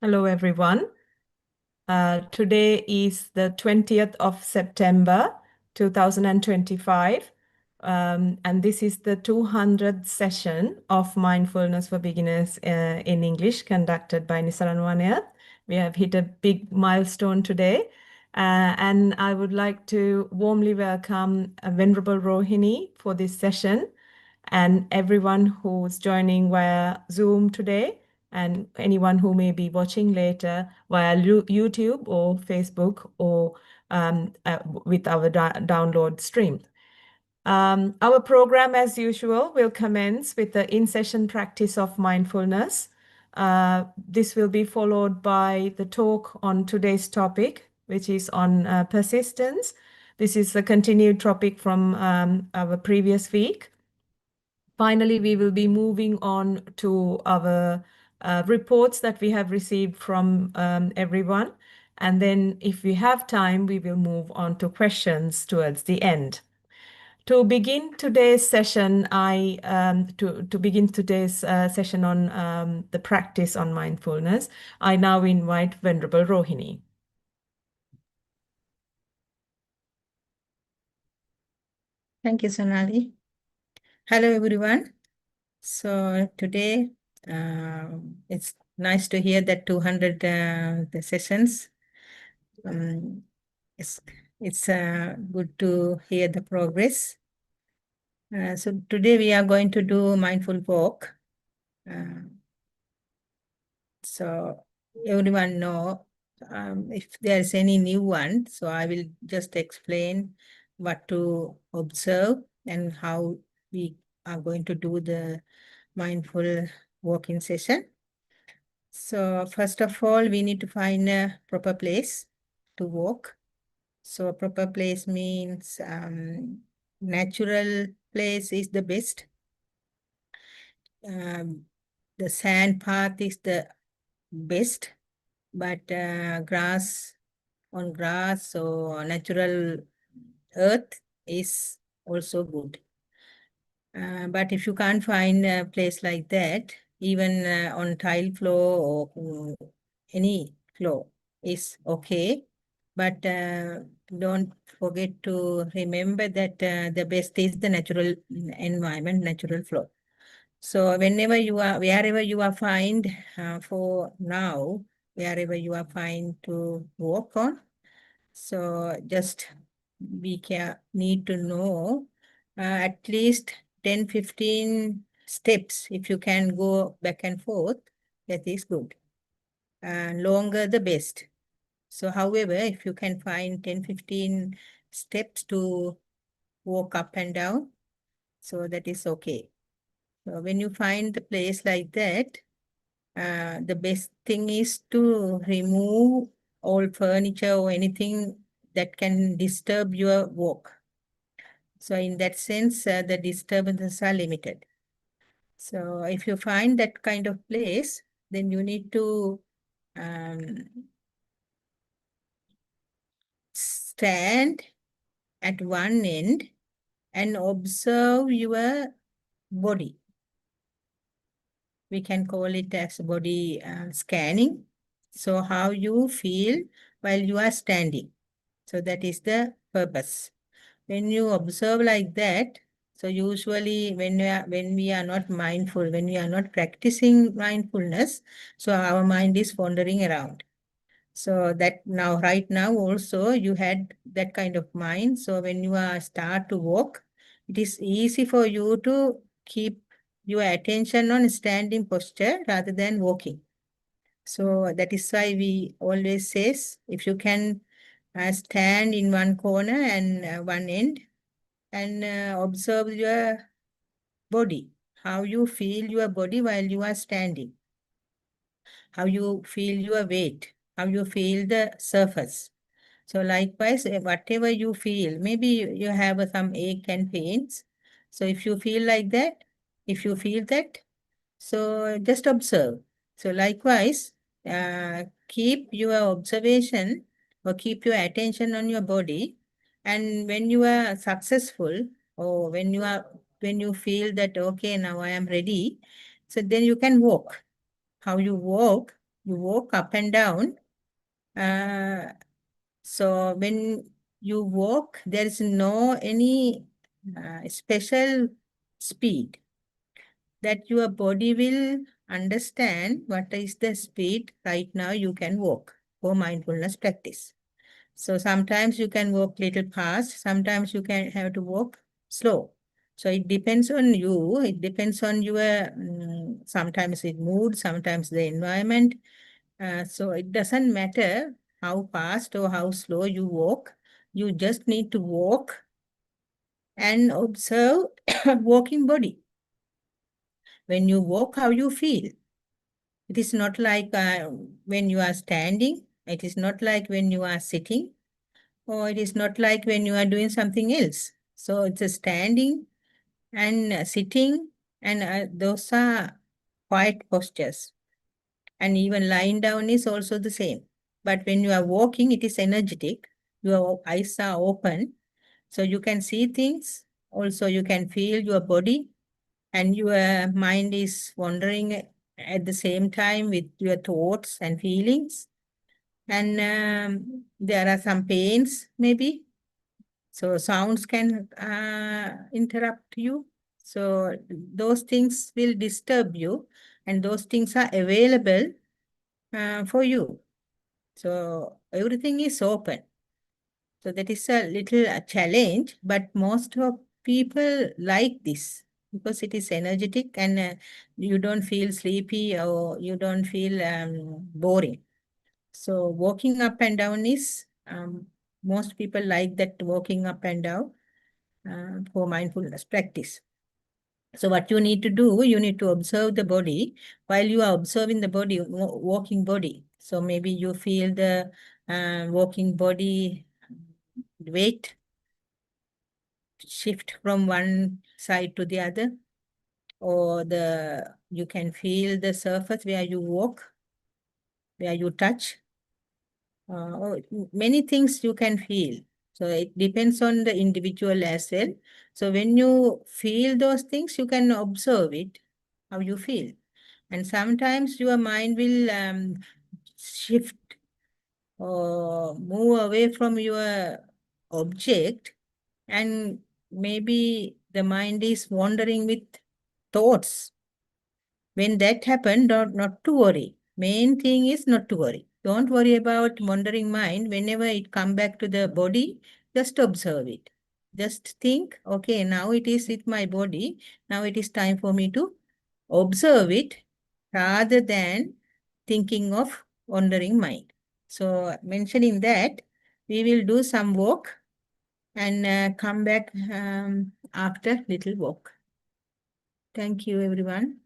Hello, everyone. Today is the 20th of September, 2025, and this is the 200th session of Mindfulness for Beginners in English conducted by Nisaranwania. We have hit a big milestone today, and I would like to warmly welcome Venerable Rohini for this session and everyone who's joining via Zoom today and anyone who may be watching later via YouTube or Facebook or with our download stream. Our program, as usual, will commence with the in-session practice of mindfulness. This will be followed by the talk on today's topic, which is on persistence. This is a continued topic from our previous week. Finally, we will be moving on to our reports that we have received from everyone. And then if we have time, we will move on to questions towards the end. To begin today's session, to begin today's session on the practice on mindfulness, I now invite Venerable Rohini. Thank you, Sonali. Hello, everyone. So today, it's nice to hear that 200 the sessions. It's good to hear the progress. So today we are going to do mindful walk. So everyone know if there is any new one, so I will just explain what to observe and how we are going to do the mindful walking session. So first of all, we need to find a proper place to walk. So a proper place means natural place is the best. The sand path is the best, but grass or natural earth is also good. But if you can't find a place like that, even on tile floor or any floor is okay. But don't forget to remember that the best is the natural environment, natural floor. So wherever you are find for now, wherever you are fine to walk on. So just need to know at least 10-15 steps. If you can go back and forth, that is good. Longer the best. So however, if you can find 10-15 steps to walk up and down, so that is okay. So when you find the place like that, the best thing is to remove all furniture or anything that can disturb your walk. So in that sense, the disturbances are limited. So if you find that kind of place, then you need to stand at one end and observe your body. We can call it as body scanning. So how you feel while you are standing. So that is the purpose. When you observe like that, so usually when we are not mindful, when we are not practicing mindfulness, so our mind is wandering around. So that right now also you had that kind of mind. So when you start to walk, it is easy for you to keep your attention on standing posture rather than walking. So that is why we always says, if you can stand in one corner and one end and observe your body, how you feel your body while you are standing, how you feel your weight, how you feel the surface. So likewise, whatever you feel, maybe you have some ache and pains. So if you feel like that, so just observe. So likewise, keep your observation or keep your attention on your body. And when you are successful or when you feel that, okay, now I am ready, so then you can walk. How you walk, you walk up and down. So when you walk, there is no any special speed that your body will understand what is the speed right now you can walk for mindfulness practice. So sometimes you can walk little fast, sometimes you can have to walk slow. So it depends on you, it depends on your, sometimes it mood, sometimes the environment. So it doesn't matter how fast or how slow you walk. You just need to walk and observe walking body. When you walk, how you feel. It is not like when you are standing. It is not like when you are sitting. Or it is not like when you are doing something else. So it's a standing and sitting, and those are quiet postures. And even lying down is also the same. But when you are walking, it is energetic. Your eyes are open, so you can see things. Also, you can feel your body, and your mind is wandering at the same time with your thoughts and feelings. And there are some pains, maybe. So sounds can interrupt you. So those things will disturb you, and those things are available for you. So everything is open. So that is a little challenge, but most of people like this because it is energetic, and you don't feel sleepy or you don't feel boring. So walking up and down is, most people like that, walking up and down for mindfulness practice. So what you need to do, you need to observe the body. While you are observing the body, walking body. So maybe you feel the walking body weight shift from one side to the other, or you can feel the surface where you walk, where you touch. Or many things you can feel. So it depends on the individual as well. So when you feel those things, you can observe it, how you feel. And sometimes your mind will shift or move away from your object, and maybe the mind is wandering with thoughts. When that happens, not to worry. Main thing is not to worry. Don't worry about wandering mind. Whenever it come back to the body, just observe it. Just think, okay, now it is with my body. Now it is time for me to observe it rather than thinking of wandering mind. So mentioning that, we will do some walk and come back after little walk. Thank you, everyone.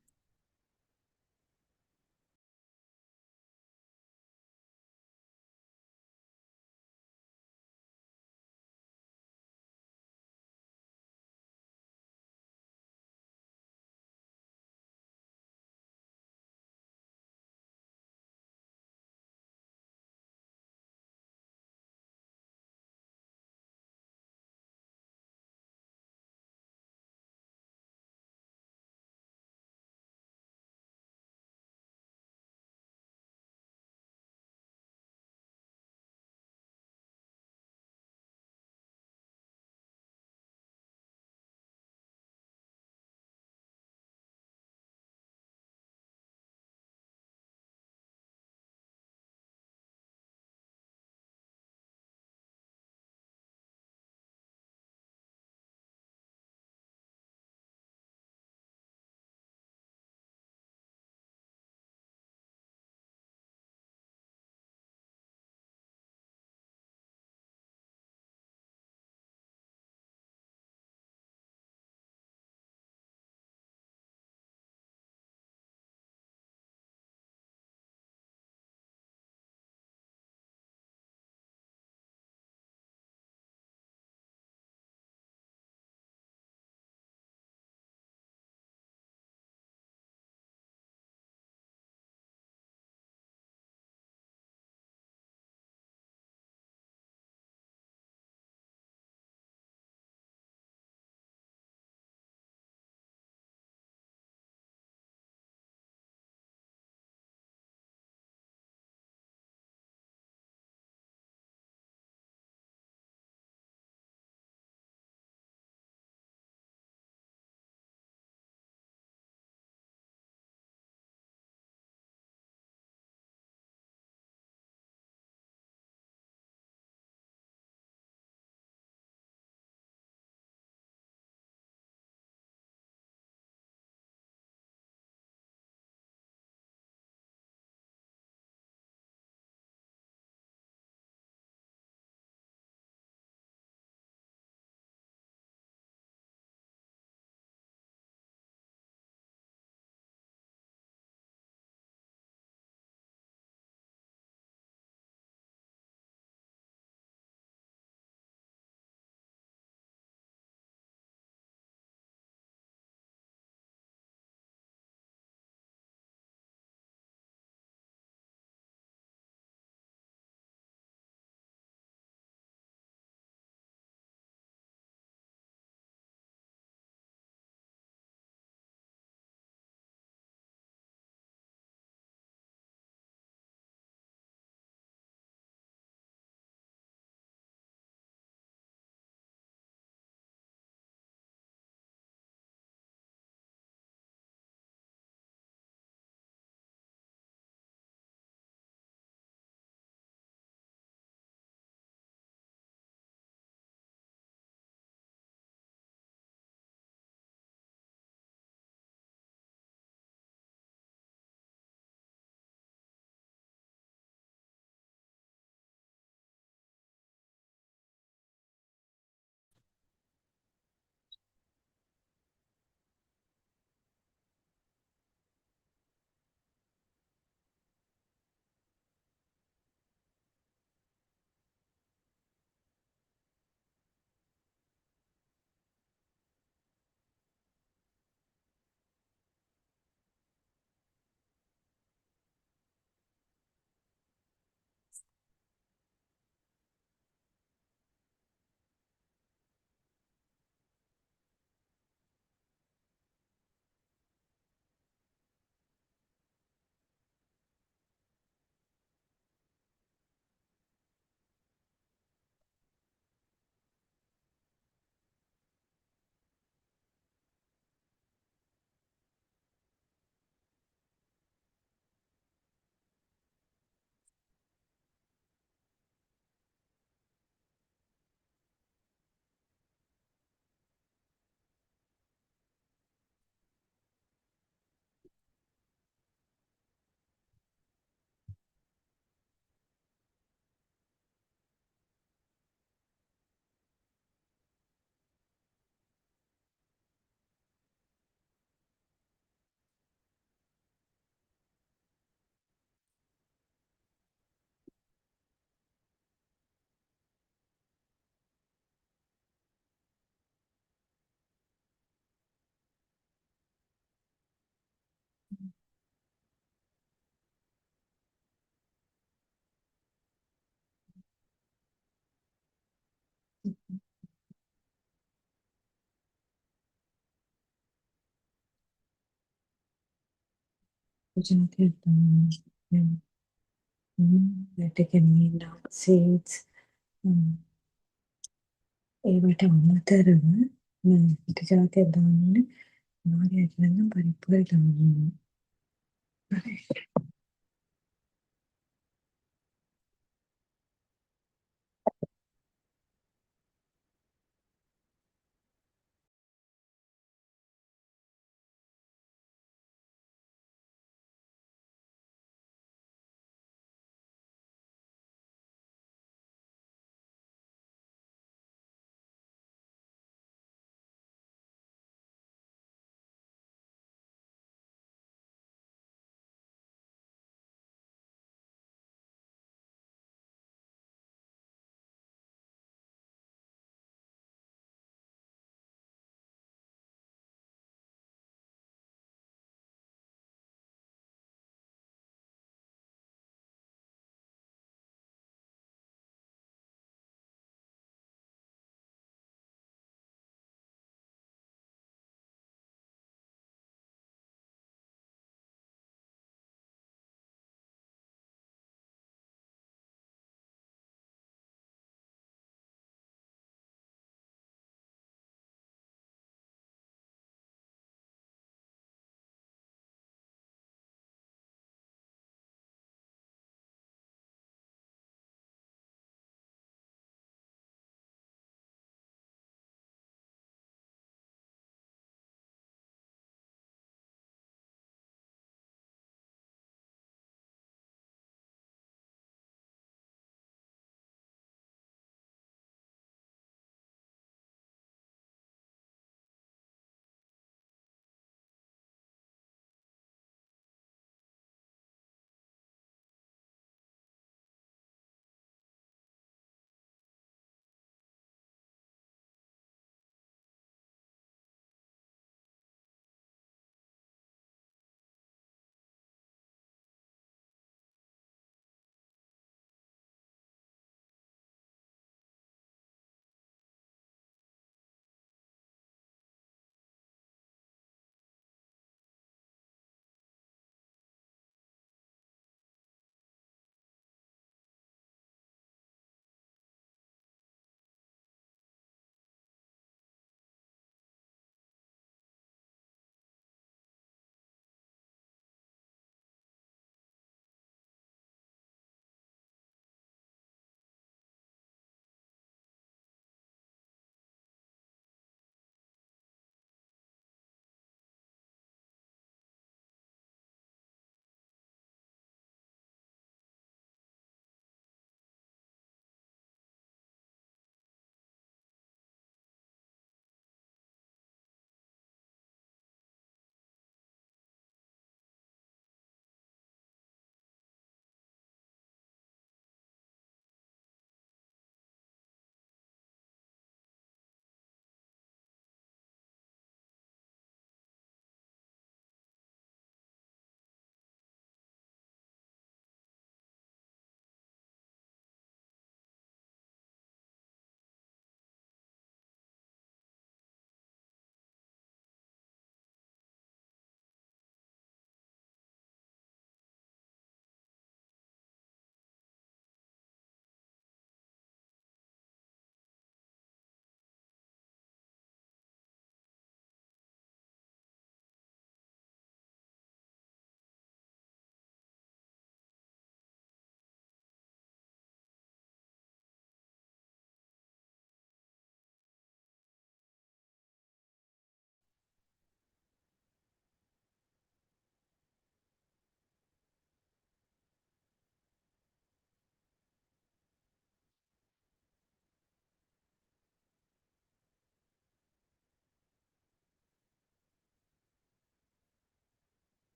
ජාතියක් වැටකෙන්නේ seeds ඒවට අමතරව පිට ජාතියක් දාන්න මාගේ ඇතුළෙන් පරිප්පුවයි දාන්න.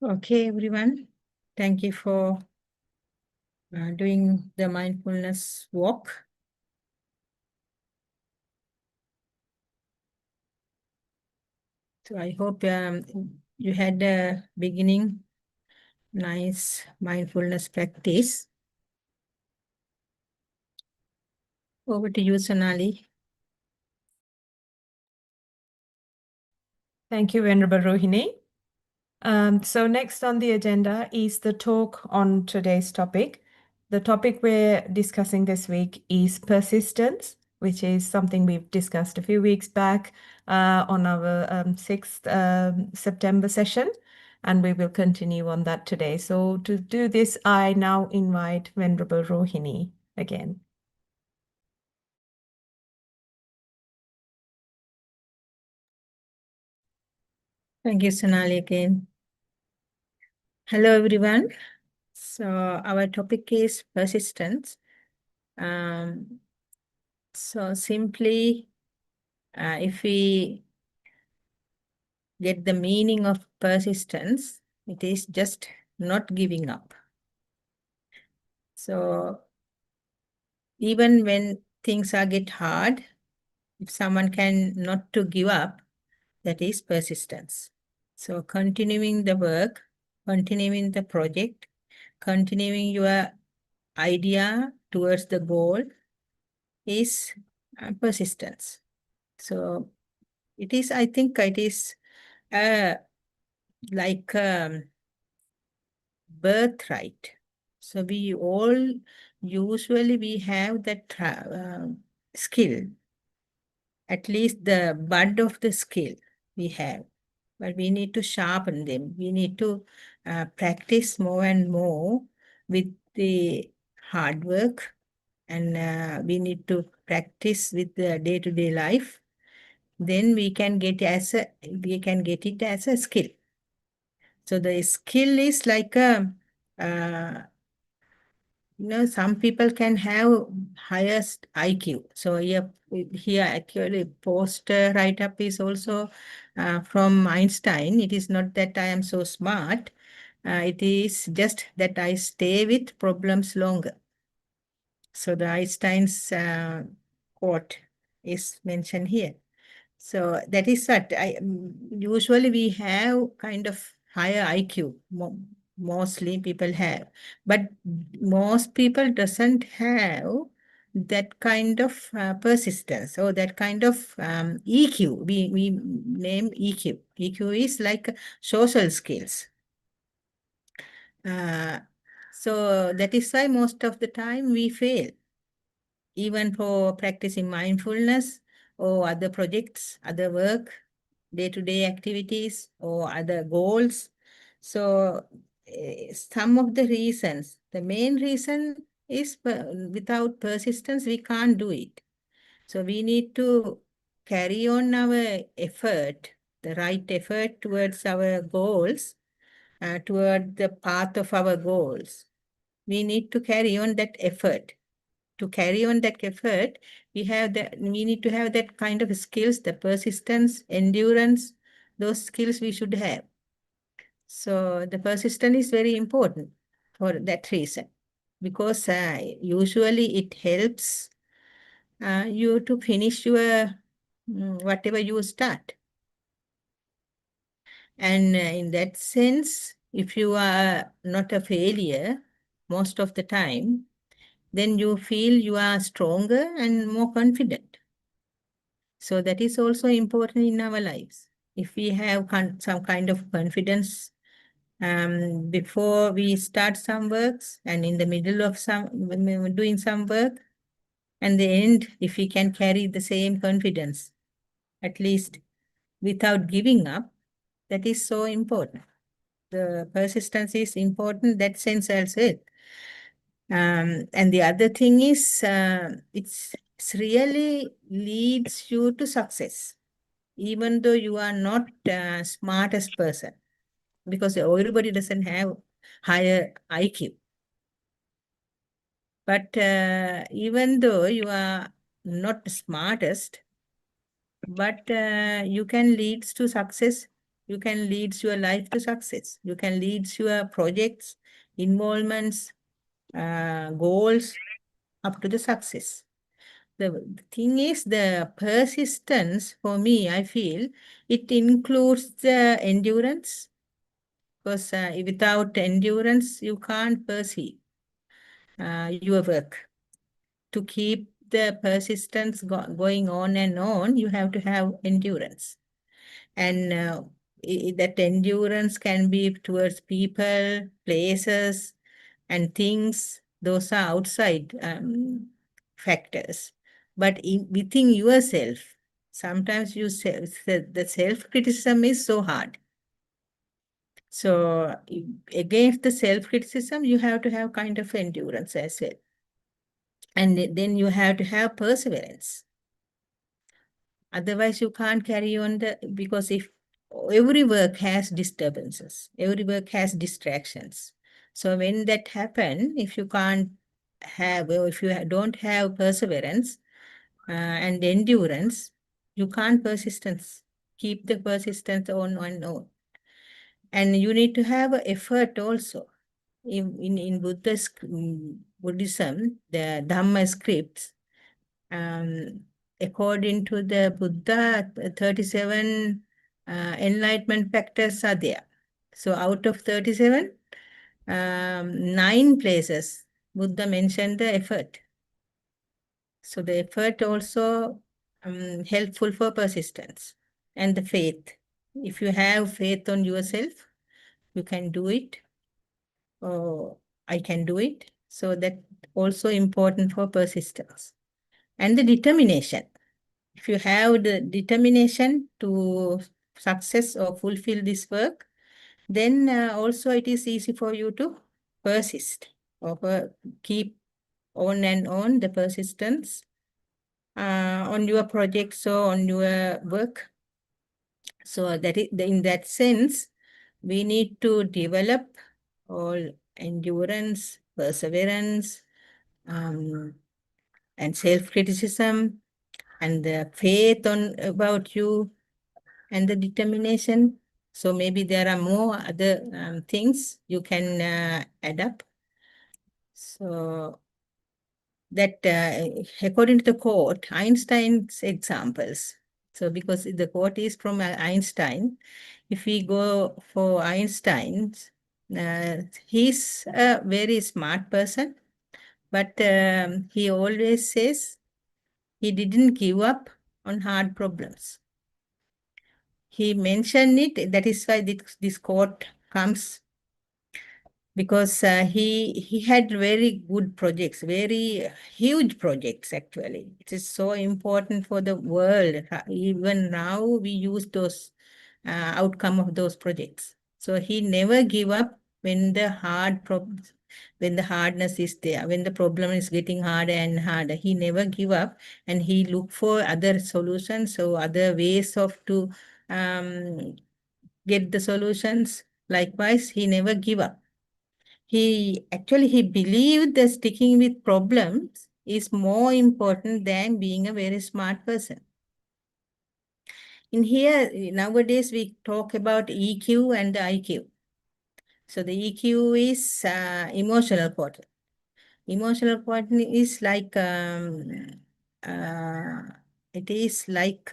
Okay, everyone. Thank you for doing the mindfulness walk. So I hope you had a beginning, nice mindfulness practice. Over to you, Sonali. Thank you, Venerable Rohini. So next on the agenda is the talk on today's topic. The topic we're discussing this week is persistence, which is something we've discussed a few weeks back on our 6th September session, and we will continue on that today. So to do this, I now invite Venerable Rohini again. Thank you, Sonali, again. Hello, everyone. So our topic is persistence. So simply, if we get the meaning of persistence, it is just not giving up. So even when things get hard, if someone can not to give up, that is persistence. So continuing the work, continuing the project, continuing your idea towards the goal is persistence. So it is, I think it is like birthright. So we all usually we have that skill, at least the bud of the skill we have, but we need to sharpen them. We need to practice more and more with the hard work, and we need to practice with the day-to-day life. Then we can get it as a skill. So the skill is like a some people can have highest IQ. So here actually poster write-up is also from Einstein. It is not that I am so smart. It is just that I stay with problems longer. So the Einstein's quote is mentioned here. So that is what usually we have kind of higher IQ. Mostly people have, but most people doesn't have that kind of persistence or that kind of EQ. We name EQ. EQ is like social skills. So that is why most of the time we fail, even for practicing mindfulness or other projects, other work, day-to-day activities or other goals. So some of the reasons, the main reason is without persistence, we can't do it. So we need to carry on our effort, the right effort towards our goals, toward the path of our goals. We need to carry on that effort. To carry on that effort, we need to have that kind of skills, the persistence, endurance, those skills we should have. So the persistence is very important for that reason, because usually it helps you to finish your whatever you start. And in that sense, if you are not a failure most of the time, then you feel you are stronger and more confident. So that is also important in our lives. If we have some kind of confidence before we start some works and in the middle of doing some work, and the end, if we can carry the same confidence, at least without giving up, that is so important. The persistence is important, that sense as well. And the other thing is, it's really leads you to success, even though you are not smartest person, because everybody doesn't have higher IQ. But even though you are not the smartest, but you can lead to success. You can lead your life to success. You can lead your projects, involvements, goals up to the success. The thing is, the persistence for me, I feel it includes the endurance, because without endurance, you can't pursue your work. To keep the persistence going on and on, you have to have endurance. And that endurance can be towards people, places, and things. Those are outside factors. But within yourself, sometimes the self-criticism is so hard. So against the self-criticism, you have to have kind of endurance as well. And then you have to have perseverance. Otherwise, you can't carry on because if every work has disturbances, every work has distractions. So when that happens, if you can't have, or if you don't have perseverance and endurance, you can't keep the persistence on and on. And you need to have effort also. In Buddhism, the Dhamma scripts, according to the Buddha, 37 enlightenment factors are there. So out of 37, 9 places, Buddha mentioned the effort. So the effort also helpful for persistence, and the faith. If you have faith on yourself, you can do it, or I can do it. So that also important for persistence. And the determination. If you have the determination to success or fulfill this work, then also it is easy for you to persist or keep on and on the persistence on your projects or on your work. So that in that sense, we need to develop all endurance, perseverance, and self-criticism, and the faith about you, and the determination. So maybe there are more other things you can add up. So that according to the quote, Einstein's examples. So because the quote is from Einstein, if we go for Einstein, he's a very smart person, but he always says he didn't give up on hard problems. He mentioned it, that is why this quote comes, because he had very good projects, very huge projects actually. It is so important for the world. Even now we use those outcome of those projects. So he never give up when the when the hardness is there, when the problem is getting harder and harder. He never give up, and he look for other solutions or other ways of to get the solutions. Likewise, he never give up. He believed that sticking with problems is more important than being a very smart person. In here, nowadays, we talk about EQ and the IQ. So the EQ is emotional quotient. Emotional quotient is like, it is like,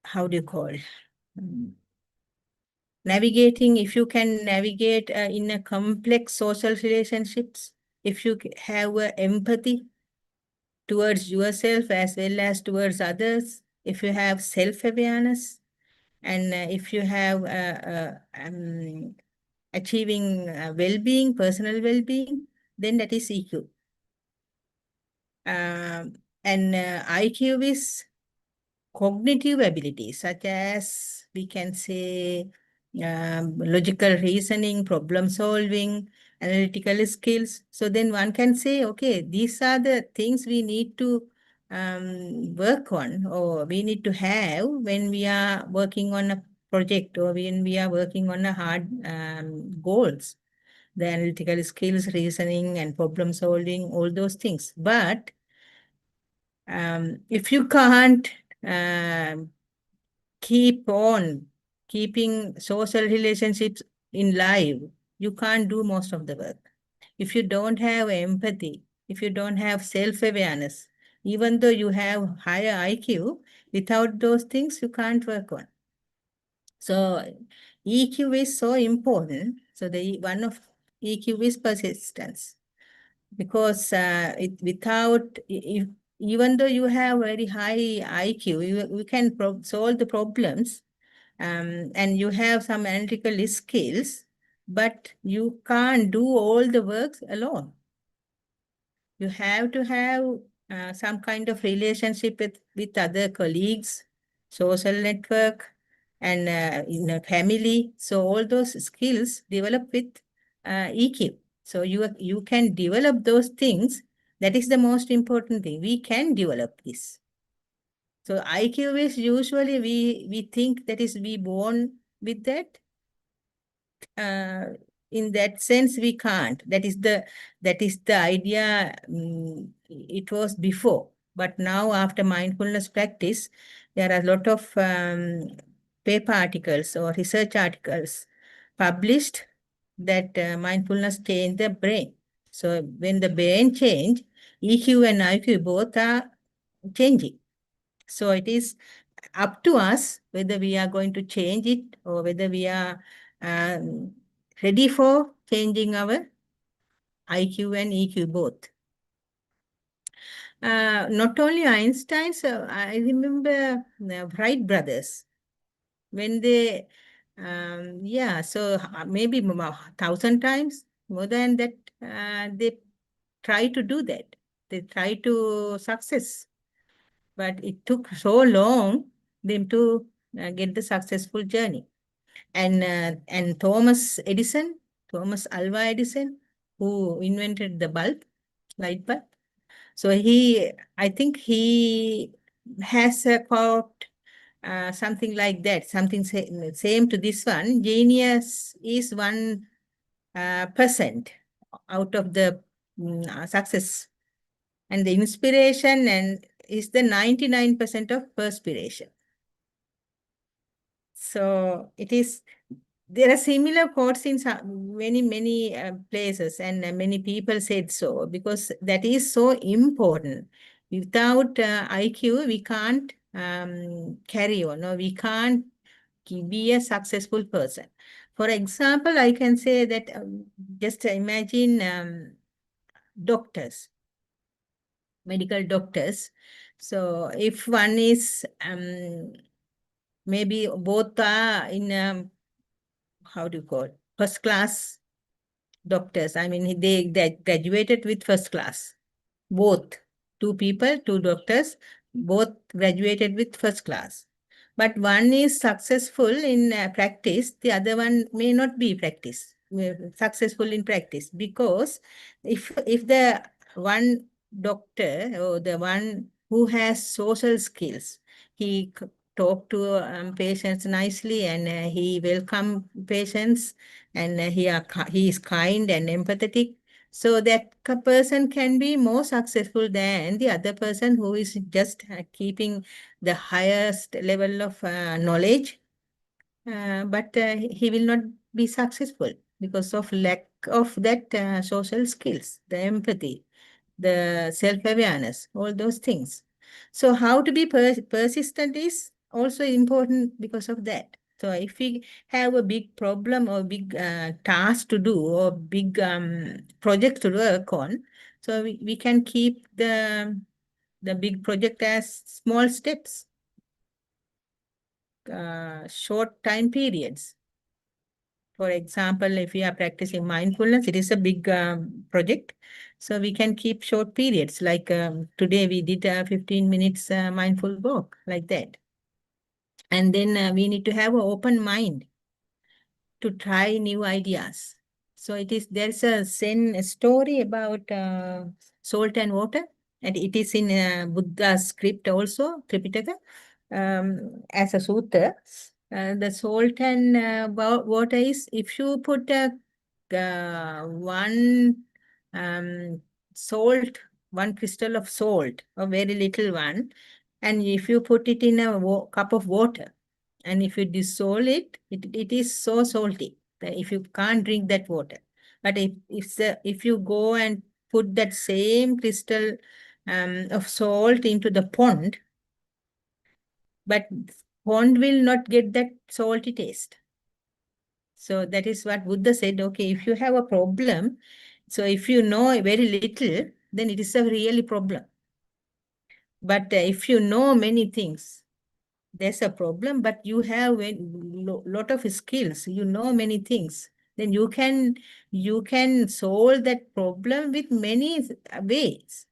how do you call it? Navigating, if you can navigate in a complex social relationships, if you have empathy towards yourself as well as towards others, if you have self-awareness, and if you have achieving well-being, personal well-being, then that is EQ. And IQ is cognitive abilities, such as we can say logical reasoning, problem solving, analytical skills. So then one can say, okay, these are the things we need to work on, or we need to have when we are working on a project, or when we are working on a hard goals. The analytical skills, reasoning, and problem solving, all those things. But if you can't keep on keeping social relationships in life, you can't do most of the work. If you don't have empathy, if you don't have self-awareness, even though you have higher IQ, without those things, you can't work on. So EQ is so important. So the one of EQ is persistence, because even though you have very high IQ, you can solve the problems, and you have some analytical skills, but you can't do all the works alone. You have to have some kind of relationship with other colleagues, social network, and in a family. So all those skills develop with EQ. So you can develop those things. That is the most important thing. We can develop this. So IQ is usually we think that is we born with that. In that sense, we can't. That is the idea. It was before, but now after mindfulness practice, there are a lot of paper articles or research articles published that mindfulness change the brain. So when the brain change, EQ and IQ both are changing. So it is up to us whether we are going to change it, or whether we are ready for changing our IQ and EQ both. Not only Einstein, so I remember the Wright brothers, when they, so maybe 1,000 times, more than that, they try to do that. They try to success. But it took so long them to get the successful journey. And Thomas Alva Edison, who invented the light bulb. So I think he has a quote, something like that, something same to this one. Genius is 1% out of the success, and the inspiration and is the 99% of perspiration. So it is. There are similar quotes in many places, and many people said so, because that is so important. Without IQ, we can't carry on, or we can't be a successful person. For example, I can say that just imagine doctors, medical doctors. So if one is maybe both are in how do you call it? First class doctors. I mean, they graduated with first class. Both, two people, two doctors, both graduated with first class. But one is successful in practice, the other one may not be successful in practice, because if the one doctor or the one who has social skills, he talk to patients nicely, and he welcome patients, and he is kind and empathetic, so that person can be more successful than the other person who is just keeping the highest level of knowledge, but he will not be successful because of lack of that social skills, the empathy, the self-awareness, all those things. So how to be persistent is also important because of that. So if we have a big problem or big task to do or big project to work on, so we can keep the big project as small steps, short time periods. For example, if we are practicing mindfulness, it is a big project. So we can keep short periods. Like today we did 15 minutes mindful walk, like that. And then we need to have an open mind to try new ideas. So there's a Zen story about salt and water, and it is in Buddha's script also, Tripitaka, as a sutta. The salt and water is, if you put one um, salt, one crystal of salt, a very little one, and if you put it in a cup of water, and if you dissolve it, it is so salty that if you can't drink that water. But if you go and put that same crystal of salt into the pond, but pond will not get that salty taste. So that is what Buddha said. Okay, if you have a problem, so if you know very little, then it is a really problem. But if you know many things, there's a problem, but you have a lot of skills, you know many things, then you can solve that problem with many ways.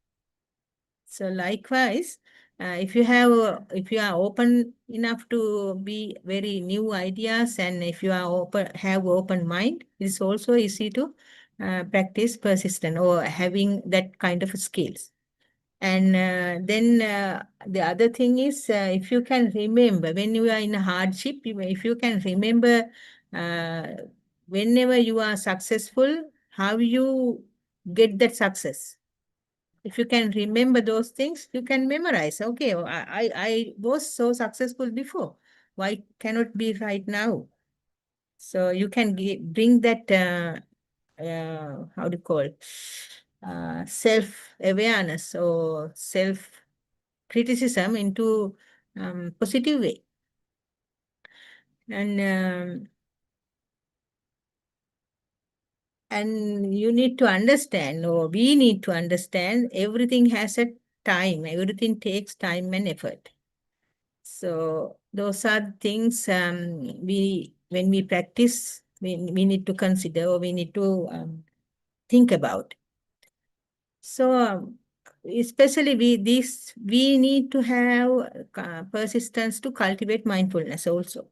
So likewise, if you are open enough to be very new ideas, and if you are have open mind, it's also easy to practice persistent or having that kind of skills. And then the other thing is, if you can remember when you are in a hardship, if you can remember uh, whenever you are successful, how you get that success. If you can remember those things, you can memorize. Okay, I was so successful before. Why cannot be right now? So you can bring that, how do you call it? Self-awareness or self-criticism into positive way. And you need to understand, or we need to understand, everything has a time. Everything takes time and effort. So those are things when we practice, we need to consider, or we need to think about. So especially we need to have persistence to cultivate mindfulness also.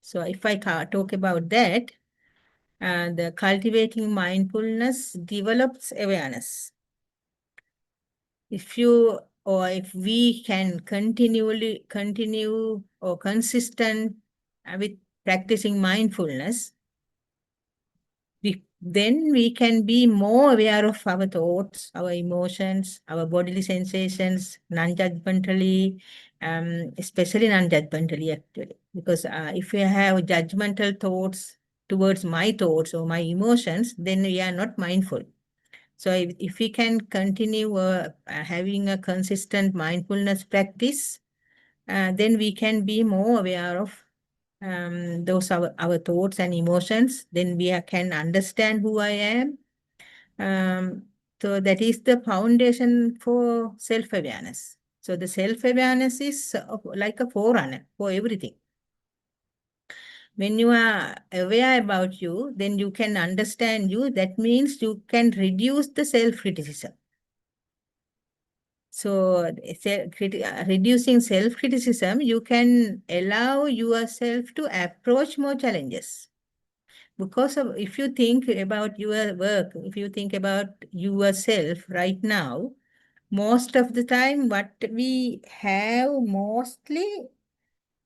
So if I talk about that, the cultivating mindfulness develops awareness. If we can continue or consistent with practicing mindfulness, then we can be more aware of our thoughts, our emotions, our bodily sensations, non-judgmentally, especially non-judgmentally actually. Because if we have judgmental thoughts towards my thoughts or my emotions, then we are not mindful. So if we can continue having a consistent mindfulness practice, then we can be more aware of those our thoughts and emotions. Then we can understand who I am. So that is the foundation for self-awareness. So the self-awareness is like a forerunner for everything. When you are aware about you, then you can understand you. That means you can reduce the self-criticism. So reducing self-criticism, you can allow yourself to approach more challenges. Because of, if you think about your work, if you think about yourself right now, most of the time what we have mostly,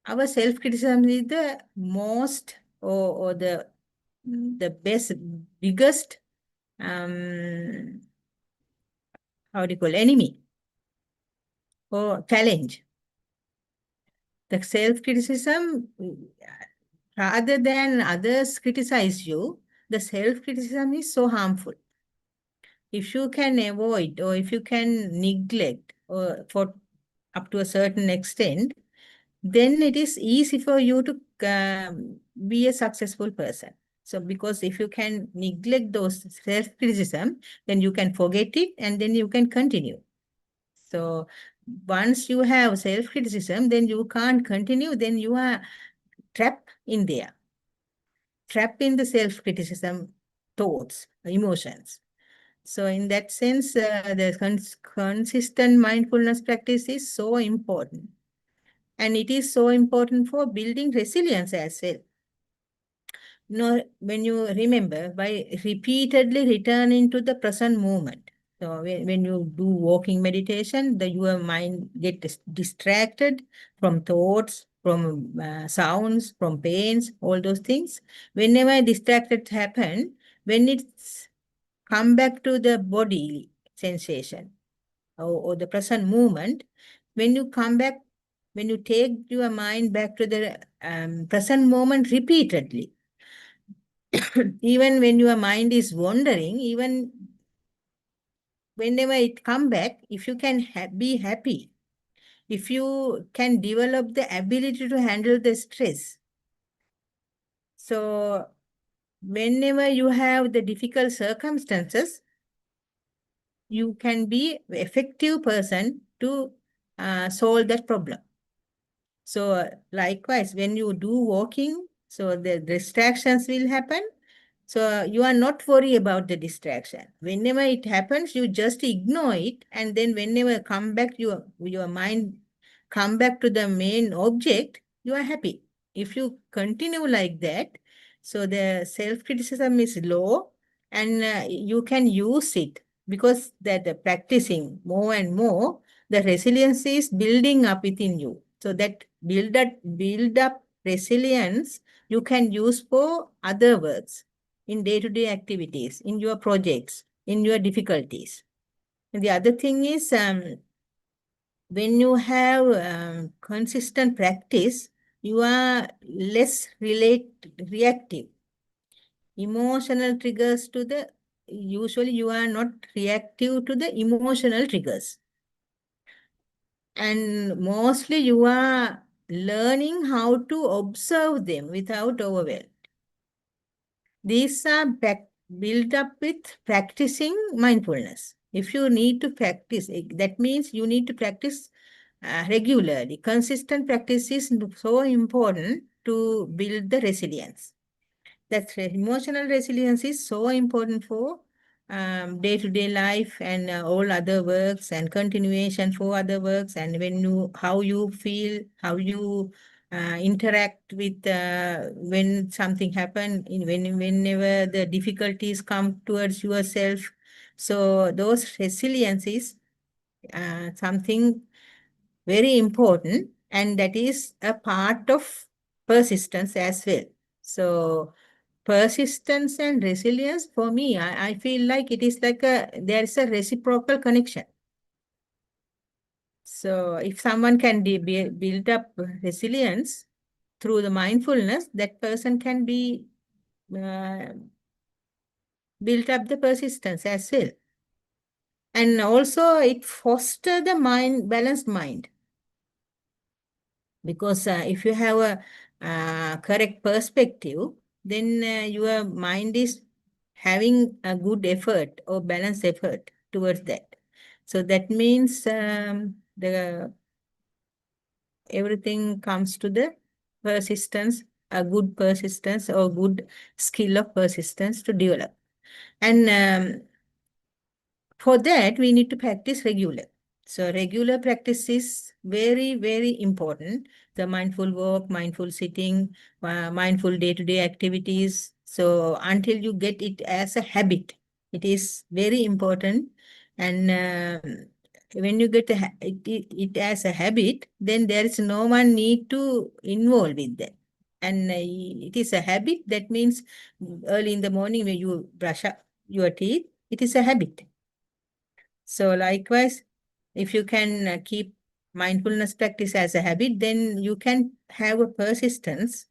our self-criticism is the most or the best, biggest, how do you call, enemy or challenge. The self-criticism, rather than others criticize you, the self-criticism is so harmful. If you can avoid or if you can neglect or for up to a certain extent, then it is easy for you to be a successful person. So because if you can neglect those self-criticism, then you can forget it and then you can continue. So once you have self-criticism, then you can't continue, then you are trapped in there, trapped in the self-criticism thoughts, emotions. So in that sense, the consistent mindfulness practice is so important. And it is so important for building resilience as well. You know, when you remember, by repeatedly returning to the present moment. So when you do walking meditation, your mind gets distracted from thoughts, from sounds, from pains, all those things. Whenever distracted happen, when it's come back to the body sensation or the present moment, when you come back, when you take your mind back to the present moment repeatedly, even when your mind is wandering, even whenever it come back, if you can be happy, if you can develop the ability to handle the stress. So whenever you have the difficult circumstances, you can be effective person to solve that problem. So likewise, when you do walking, so the distractions will happen. So you are not worried about the distraction. Whenever it happens, you just ignore it. And then whenever come back, your mind come back to the main object, you are happy. If you continue like that, so the self-criticism is low and you can use it because that the practicing more and more, the resilience is building up within you. So that build up resilience you can use for other works, in day-to-day activities, in your projects, in your difficulties. And the other thing is, when you have consistent practice, you are less reactive. Emotional triggers to the, usually you are not reactive to the emotional triggers. And mostly you are learning how to observe them without overwhelm. These are built up with practicing mindfulness. If you need to practice, that means you need to practice regularly. Consistent practice is so important to build the resilience. That emotional resilience is so important for day-to-day life and all other works and continuation for other works. And how you feel, how you interact with when something happen, whenever the difficulties come towards yourself. So those resilience is something very important, and that is a part of persistence as well. So persistence and resilience, for me, I feel like it is like there is a reciprocal connection. So if someone can build up resilience through the mindfulness, that person can be build up the persistence as well. And also it foster the balanced mind. Because if you have a correct perspective, then your mind is having a good effort or balanced effort towards that. So that means the everything comes to the persistence, a good persistence or good skill of persistence to develop. And for that, we need to practice regular. So regular practice is very, very important. The mindful walk, mindful sitting, mindful day-to-day activities. So until you get it as a habit, it is very important. And when you get it as a habit, then there is no one need to involve with that. And it is a habit. That means early in the morning when you brush up your teeth, it is a habit. So likewise, if you can keep mindfulness practice as a habit, then you can have a persistence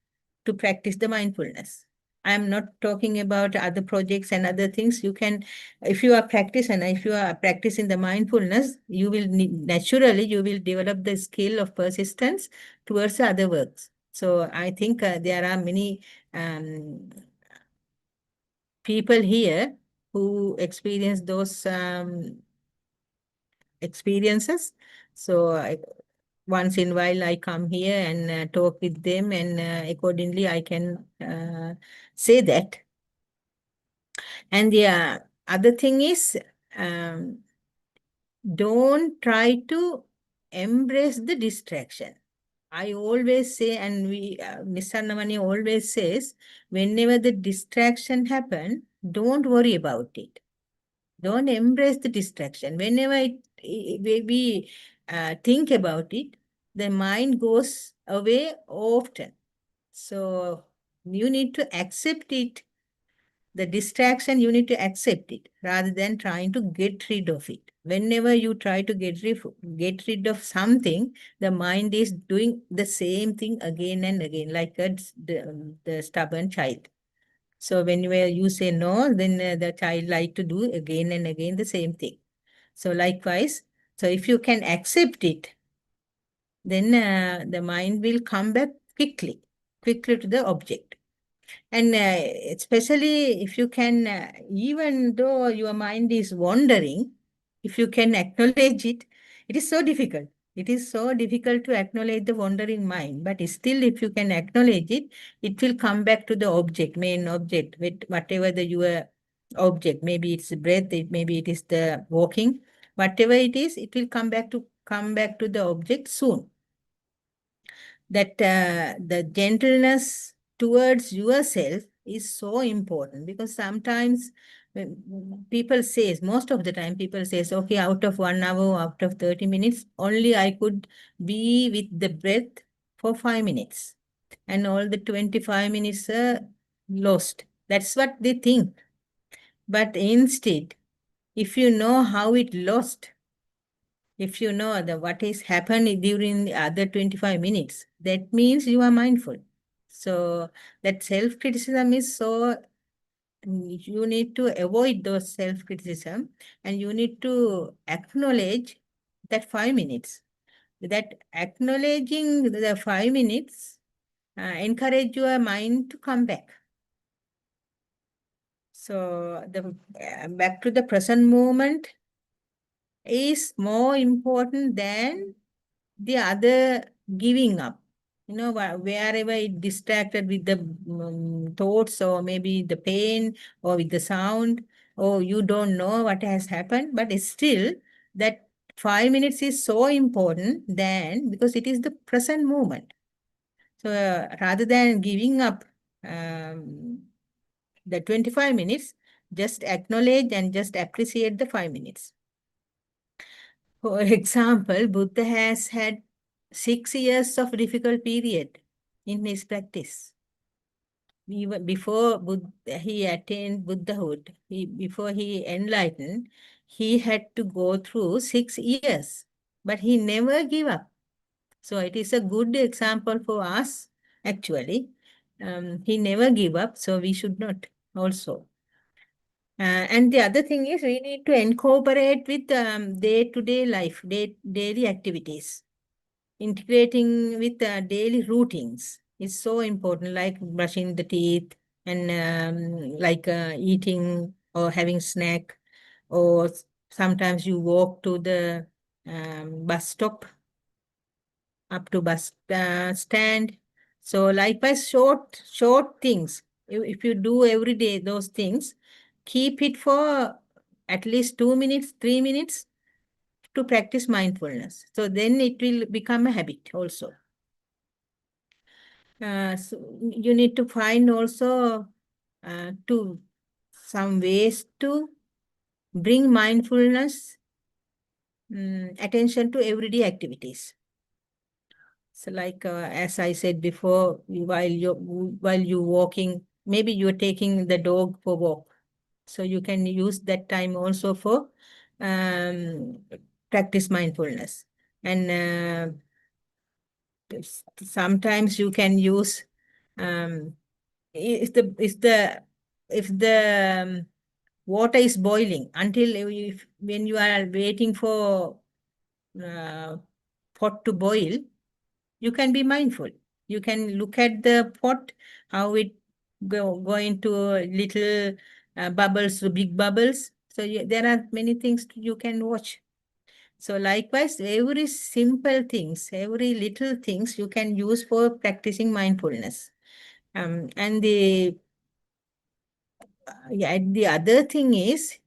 to practice the mindfulness. I'm not talking about other projects and other things. You can, if you are practicing the mindfulness, you will naturally, you will develop the skill of persistence towards the other works. So I think there are many people here who experience those experiences. So once in a while I come here and talk with them, and accordingly I can say that. And the other thing is, um, don't try to embrace the distraction. I always say, and Miss Annamani always says, whenever the distraction happen, don't worry about it. Don't embrace the distraction. Whenever we think about it, the mind goes away often. So you need to accept it. The distraction, you need to accept it rather than trying to get rid of it. Whenever you try to get rid of something, the mind is doing the same thing again and again, like the stubborn child. So whenever you say no, then the child like to do again and again the same thing. So likewise, so if you can accept it, then the mind will come back quickly to the object. And especially if you can, even though your mind is wandering, if you can acknowledge it, it is so difficult. It is so difficult to acknowledge the wandering mind. But still, if you can acknowledge it, it will come back to the object, main object, with whatever the your object. Maybe it's the breath, maybe it is the walking. Whatever it is, it will come back to the object soon. That the gentleness towards yourself is so important, because sometimes when people says, most of the time people says, okay, out of 1 hour, out of 30 minutes, only I could be with the breath for 5 minutes, and all the 25 minutes are lost. That's what they think. But instead, if you know how it lost, if you know what is happening during the other 25 minutes, that means you are mindful. So that self-criticism is so, you need to avoid those self-criticism, and you need to acknowledge that 5 minutes. That acknowledging the 5 minutes encourage your mind to come back. So the back to the present moment is more important than the other giving up. You know, wherever it distracted with the thoughts, or maybe the pain, or with the sound, or you don't know what has happened, but still that 5 minutes is so important then, because it is the present moment. So rather than giving up the 25 minutes, just acknowledge and just appreciate the 5 minutes. For example, Buddha has had 6 years of difficult period in his practice. Even before he attained Buddhahood, before he enlightened, he had to go through 6 years, but he never gave up. So it is a good example for us, actually. He never gave up, so we should not also. And the other thing is, we need to incorporate with day-to-day life, daily activities. integrating with daily routines is so important, like brushing the teeth and like eating or having snack, or sometimes you walk to the bus stop up to bus stand. So likewise, short things. If you do every day those things, keep it for at least 2 minutes, 3 minutes to practice mindfulness. So then it will become a habit also. So you need to find also to some ways to bring mindfulness attention to everyday activities. So like as I said before, while you walking, maybe you're taking the dog for walk. So you can use that time also for um, practice mindfulness. And sometimes you can use um, if the water is boiling until when you are waiting for uh, pot to boil, you can be mindful. You can look at the pot, how it go into little bubbles to big bubbles. So there are many things you can watch. So likewise, every simple things, every little things you can use for practicing mindfulness. And the other thing is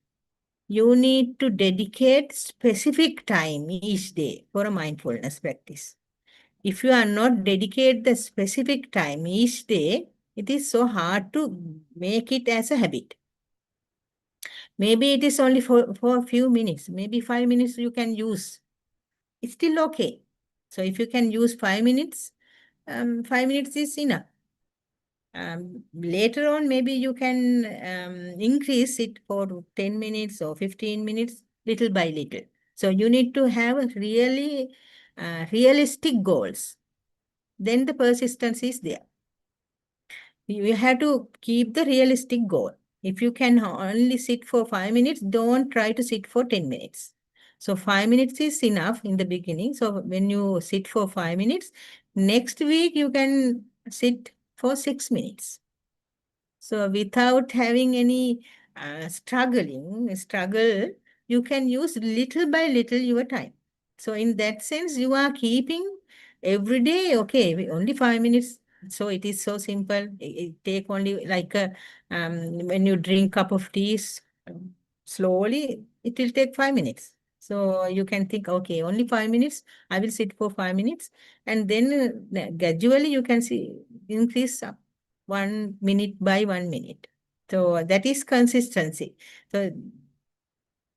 you need to dedicate specific time each day for a mindfulness practice. If you are not dedicate the specific time each day, it is so hard to make it as a habit. Maybe it is only for a few minutes, maybe 5 minutes you can use. It's still okay. So if you can use 5 minutes, 5 minutes is enough. Later on, maybe you can increase it for 10 minutes or 15 minutes, little by little. So you need to have really realistic goals. Then the persistence is there. You have to keep the realistic goal. If you can only sit for 5 minutes, don't try to sit for 10 minutes. So 5 minutes is enough in the beginning. So when you sit for 5 minutes, next week you can sit for 6 minutes. So without having any struggle, you can use little by little your time. So in that sense, you are keeping every day, okay, only 5 minutes. So it is so simple. It take only like when you drink cup of tea slowly, it will take 5 minutes. So you can think, okay, only 5 minutes. I will sit for 5 minutes, and then gradually you can see increase up 1 minute by 1 minute. So that is consistency. So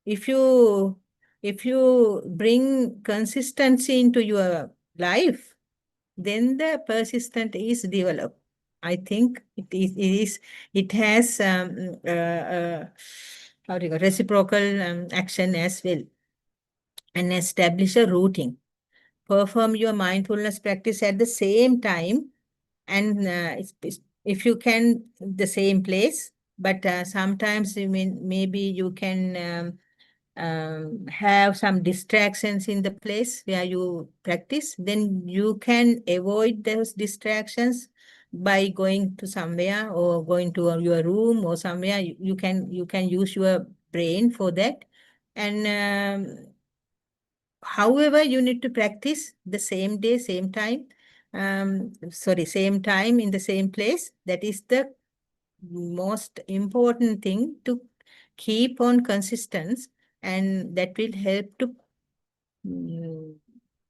if you bring consistency into your life, then the persistent is developed. I think it has how do you go, reciprocal action as well, and establish a routine. Perform your mindfulness practice at the same time, and if you can the same place, but sometimes you mean maybe you can have some distractions in the place where you practice, then you can avoid those distractions by going to somewhere or going to your room or somewhere. You can use your brain for that. And however, you need to practice the same day, same time. Same time in the same place. That is the most important thing to keep on consistent, and that will help to mm,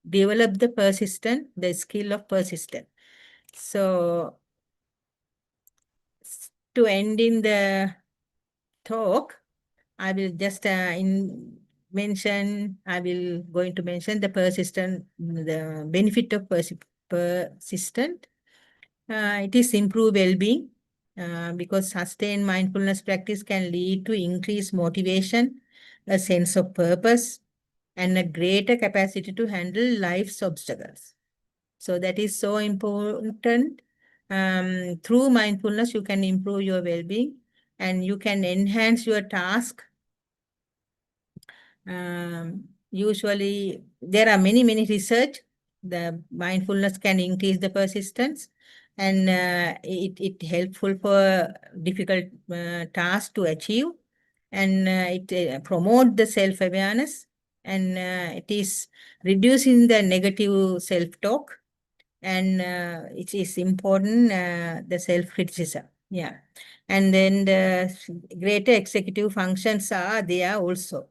develop the skill of persistent. So to end in the talk, I will just I will going to mention the benefit of persistent. It is improve well-being because sustained mindfulness practice can lead to increased motivation, a sense of purpose, and a greater capacity to handle life's obstacles. So that is so important. Through mindfulness, you can improve your well-being and you can enhance your task. Usually, there are many research the mindfulness can increase the persistence, and it helpful for difficult tasks to achieve, and it promote the self-awareness, and it is reducing the negative self-talk, and it is important the self-criticism. Yeah, and then the greater executive functions are there also.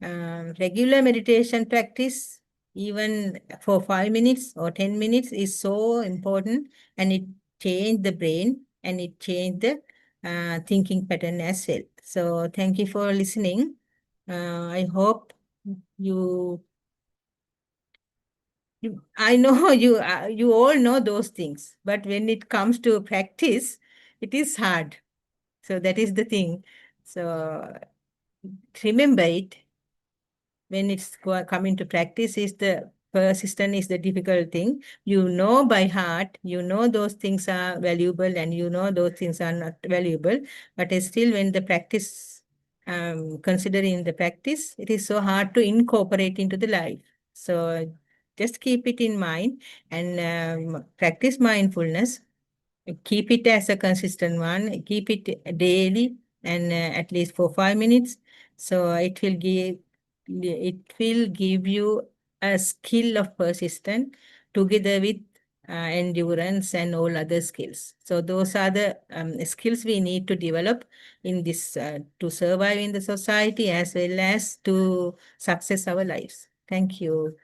Regular meditation practice, even for 5 minutes or 10 minutes, is so important, and it change the brain, and it change the thinking pattern as well. So thank you for listening. I hope you, I know you all know those things, but when it comes to practice, it is hard. So that is the thing. So remember it. When it's coming to practice, is the persistent is the difficult thing. You know by heart, you know those things are valuable, and you know those things are not valuable, but still when the practice, considering the practice, it is so hard to incorporate into the life. So just keep it in mind, and practice mindfulness. Keep it as a consistent one. Keep it daily, and at least for 5 minutes. So it will give you a skill of persistence together with endurance and all other skills. So those are the skills we need to develop in this to survive in the society, as well as to success our lives. Thank you.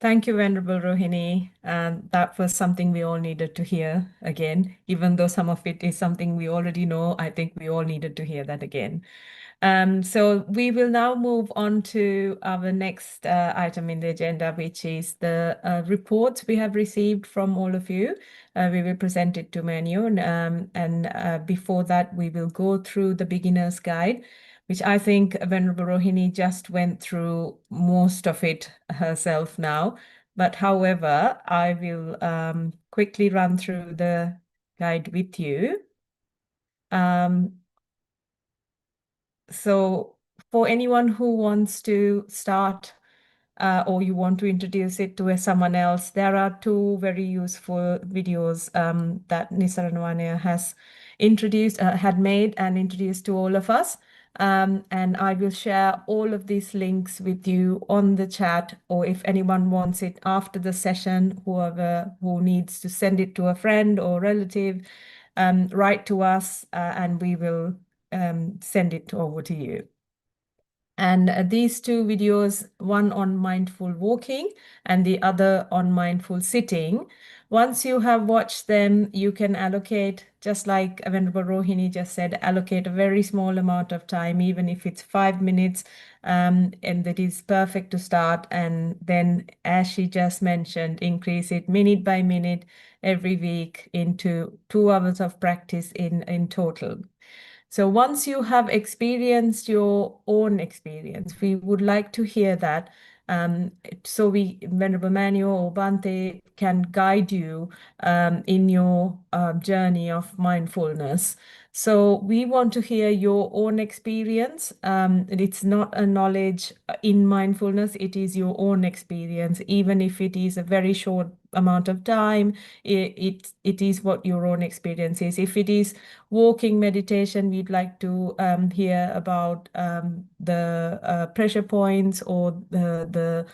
Thank you, Venerable Rohini. That was something we all needed to hear again. Even though some of it is something we already know, I think we all needed to hear that again. So we will now move on to our next item in the agenda, which is the reports we have received from all of you. We will present it to Manu, and before that, we will go through the beginner's guide, which I think Venerable Rohini just went through most of it herself now. But however, I will quickly run through the guide with you. So for anyone who wants to start or you want to introduce it to someone else, there are two very useful videos that Nisaranawania has had made and introduced to all of us. And I will share all of these links with you on the chat, or if anyone wants it after the session, whoever who needs to send it to a friend or relative, write to us and we will send it over to you. And these two videos, one on mindful walking and the other on mindful sitting, once you have watched them, you can allocate, just like Venerable Rohini just said, allocate a very small amount of time, even if it's 5 minutes, and that is perfect to start. And then, as she just mentioned, increase it minute by minute every week into 2 hours of practice in total. So once you have experienced your own experience, we would like to hear that. So Venerable Manuel or Bante can guide you in your journey of mindfulness. So we want to hear your own experience. It's not a knowledge in mindfulness, it is your own experience. Even if it is a very short amount of time, it is what your own experience is. If it is walking meditation, we'd like to hear about the pressure points, or the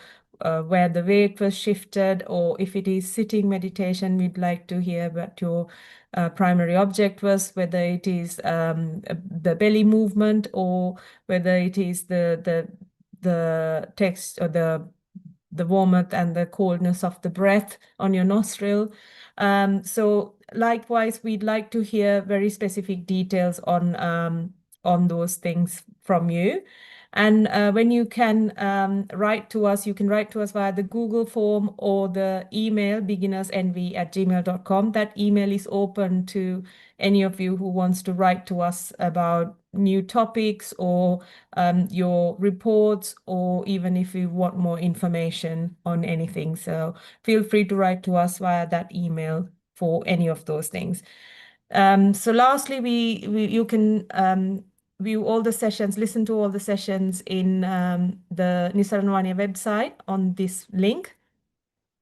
where the weight was shifted, or if it is sitting meditation, we'd like to hear what your primary object was, whether it is the belly movement, or whether it is the text, or the warmth and the coldness of the breath on your nostril. So likewise, we'd like to hear very specific details on those things from you. And when you can write to us, you can write to us via the Google form or the email beginnersnv@gmail.com. That email is open to any of you who wants to write to us about new topics, or your reports, or even if you want more information on anything. So feel free to write to us via that email for any of those things. So lastly, you can view all the sessions, listen to all the sessions in the Nisaranwaniya website on this link.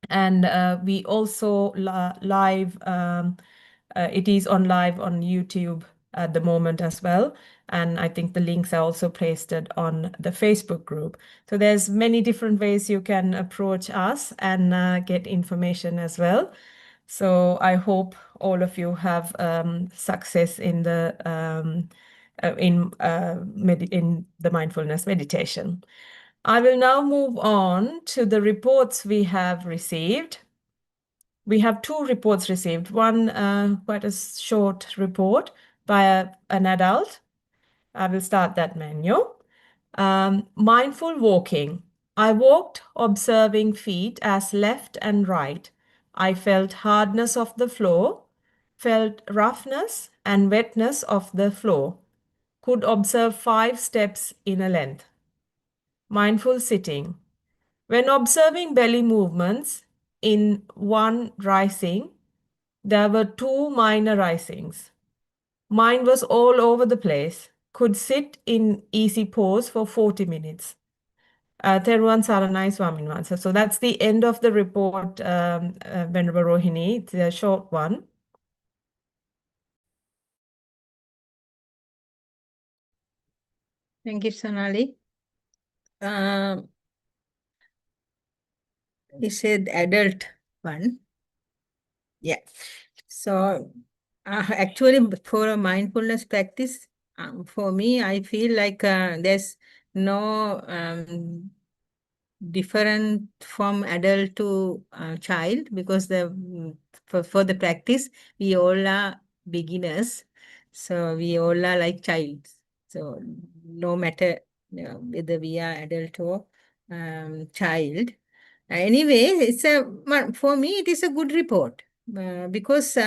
And we also live, it is on live on YouTube at the moment as well. And I think the links are also pasted on the Facebook group. So there's many different ways you can approach us and get information as well. So I hope all of you have success in the in the mindfulness meditation. I will now move on to the reports we have received. We have two reports received. One quite a short report by an adult. I will start that menu. Mindful walking. I walked observing feet as left and right. I felt hardness of the floor, felt roughness and wetness of the floor. Could observe 5 steps in a length. Mindful sitting. When observing belly movements in one rising, there were 2 minor risings. Mind was all over the place. Could sit in easy pose for 40 minutes. Teruan Saranai Swamin Wansa. So that's the end of the report, Venerable Rohini. It's a short one. Thank you, Sonali. You said adult one. Yeah. So actually, for a mindfulness practice, for me, I feel like there's no different from adult to child, because for the practice, we all are beginners. So we all are like child. So no matter whether we are adult or child. Anyway, for me, it is a good report because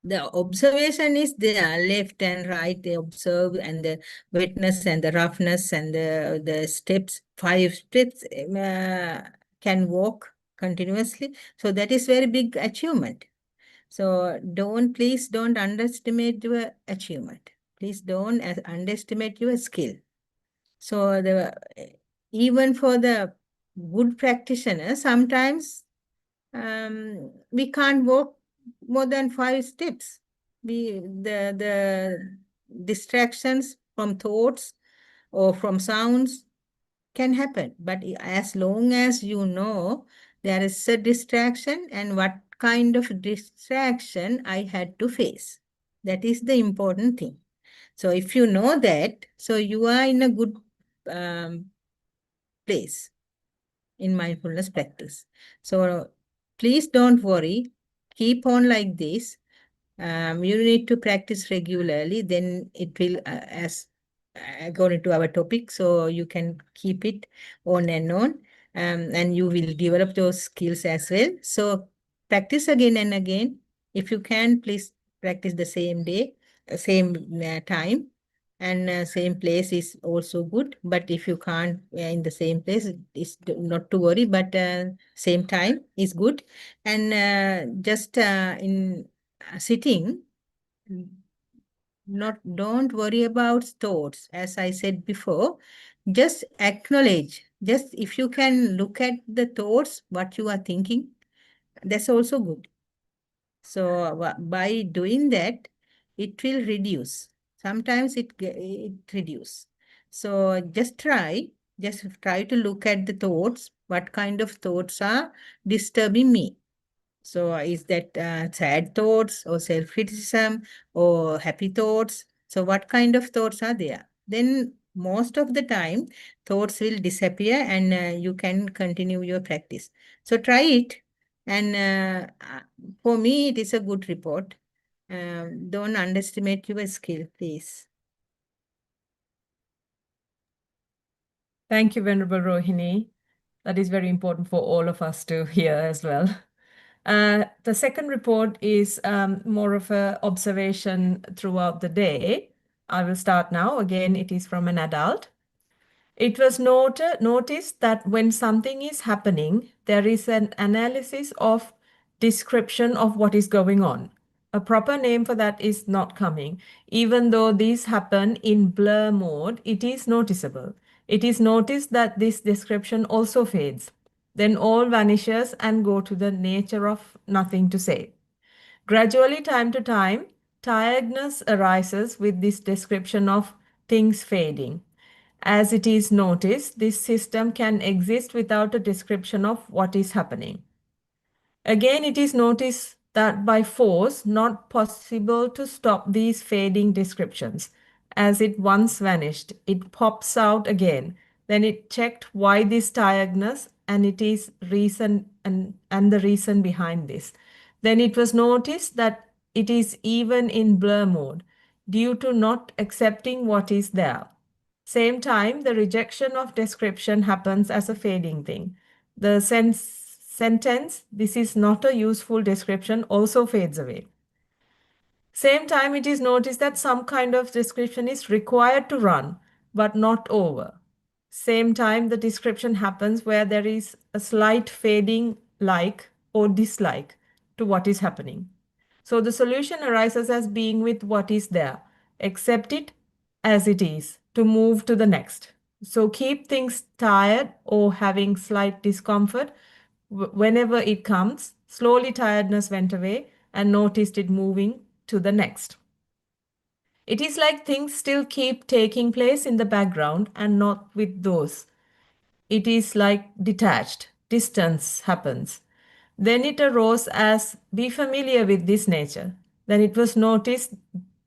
the observation is there, left and right, they observe, and the wetness and the roughness and the steps, 5 steps can walk continuously. So that is very big achievement. So please don't underestimate your achievement. Please don't underestimate your skill. So even for the good practitioner, sometimes we can't walk more than 5 steps. The distractions from thoughts or from sounds can happen. But as long as you know there is a distraction and what kind of distraction I had to face, that is the important thing. So if you know that, so you are in a good place in mindfulness practice. So please don't worry. Keep on like this. You need to practice regularly. Then it will, as according to our topic, so you can keep it on and on, and you will develop those skills as well. So practice again and again. If you can, please practice the same day, same time, and same place is also good. But if you can't in the same place, it's not to worry, but same time is good. And just in sitting, don't worry about thoughts. As I said before, just acknowledge. Just if you can look at the thoughts, what you are thinking, that's also good. So by doing that, it will reduce. Sometimes it reduce. So just try to look at the thoughts. What kind of thoughts are disturbing me? So is that sad thoughts or self-criticism or happy thoughts? So what kind of thoughts are there? Then most of the time, thoughts will disappear and you can continue your practice. So try it. And for me, it is a good report. Don't underestimate your skill, please. Thank you, Venerable Rohini. That is very important for all of us to hear as well. The second report is more of an observation throughout the day. I will start now. Again, it is from an adult. It was noticed that when something is happening, there is an analysis of description of what is going on. A proper name for that is not coming. Even though these happen in blur mode, it is noticeable. It is noticed that this description also fades. Then all vanishes and go to the nature of nothing to say. Gradually, time to time, tiredness arises with this description of things fading. As it is noticed, this system can exist without a description of what is happening. Again, it is noticed that by force, not possible to stop these fading descriptions. As it once vanished, it pops out again. Then it checked why this tiredness and it is reason and the reason behind this. Then it was noticed that it is even in blur mode due to not accepting what is there. Same time, the rejection of description happens as a fading thing. The sentence, this is not a useful description, also fades away. Same time, it is noticed that some kind of description is required to run, but not over. Same time, the description happens where there is a slight fading like or dislike to what is happening. So the solution arises as being with what is there. Accept it as it is to move to the next. So keep things tired or having slight discomfort whenever it comes. Slowly tiredness went away and noticed it moving to the next. It is like things still keep taking place in the background and not with those. It is like detached, distance happens. Then it arose as be familiar with this nature. Then it was noticed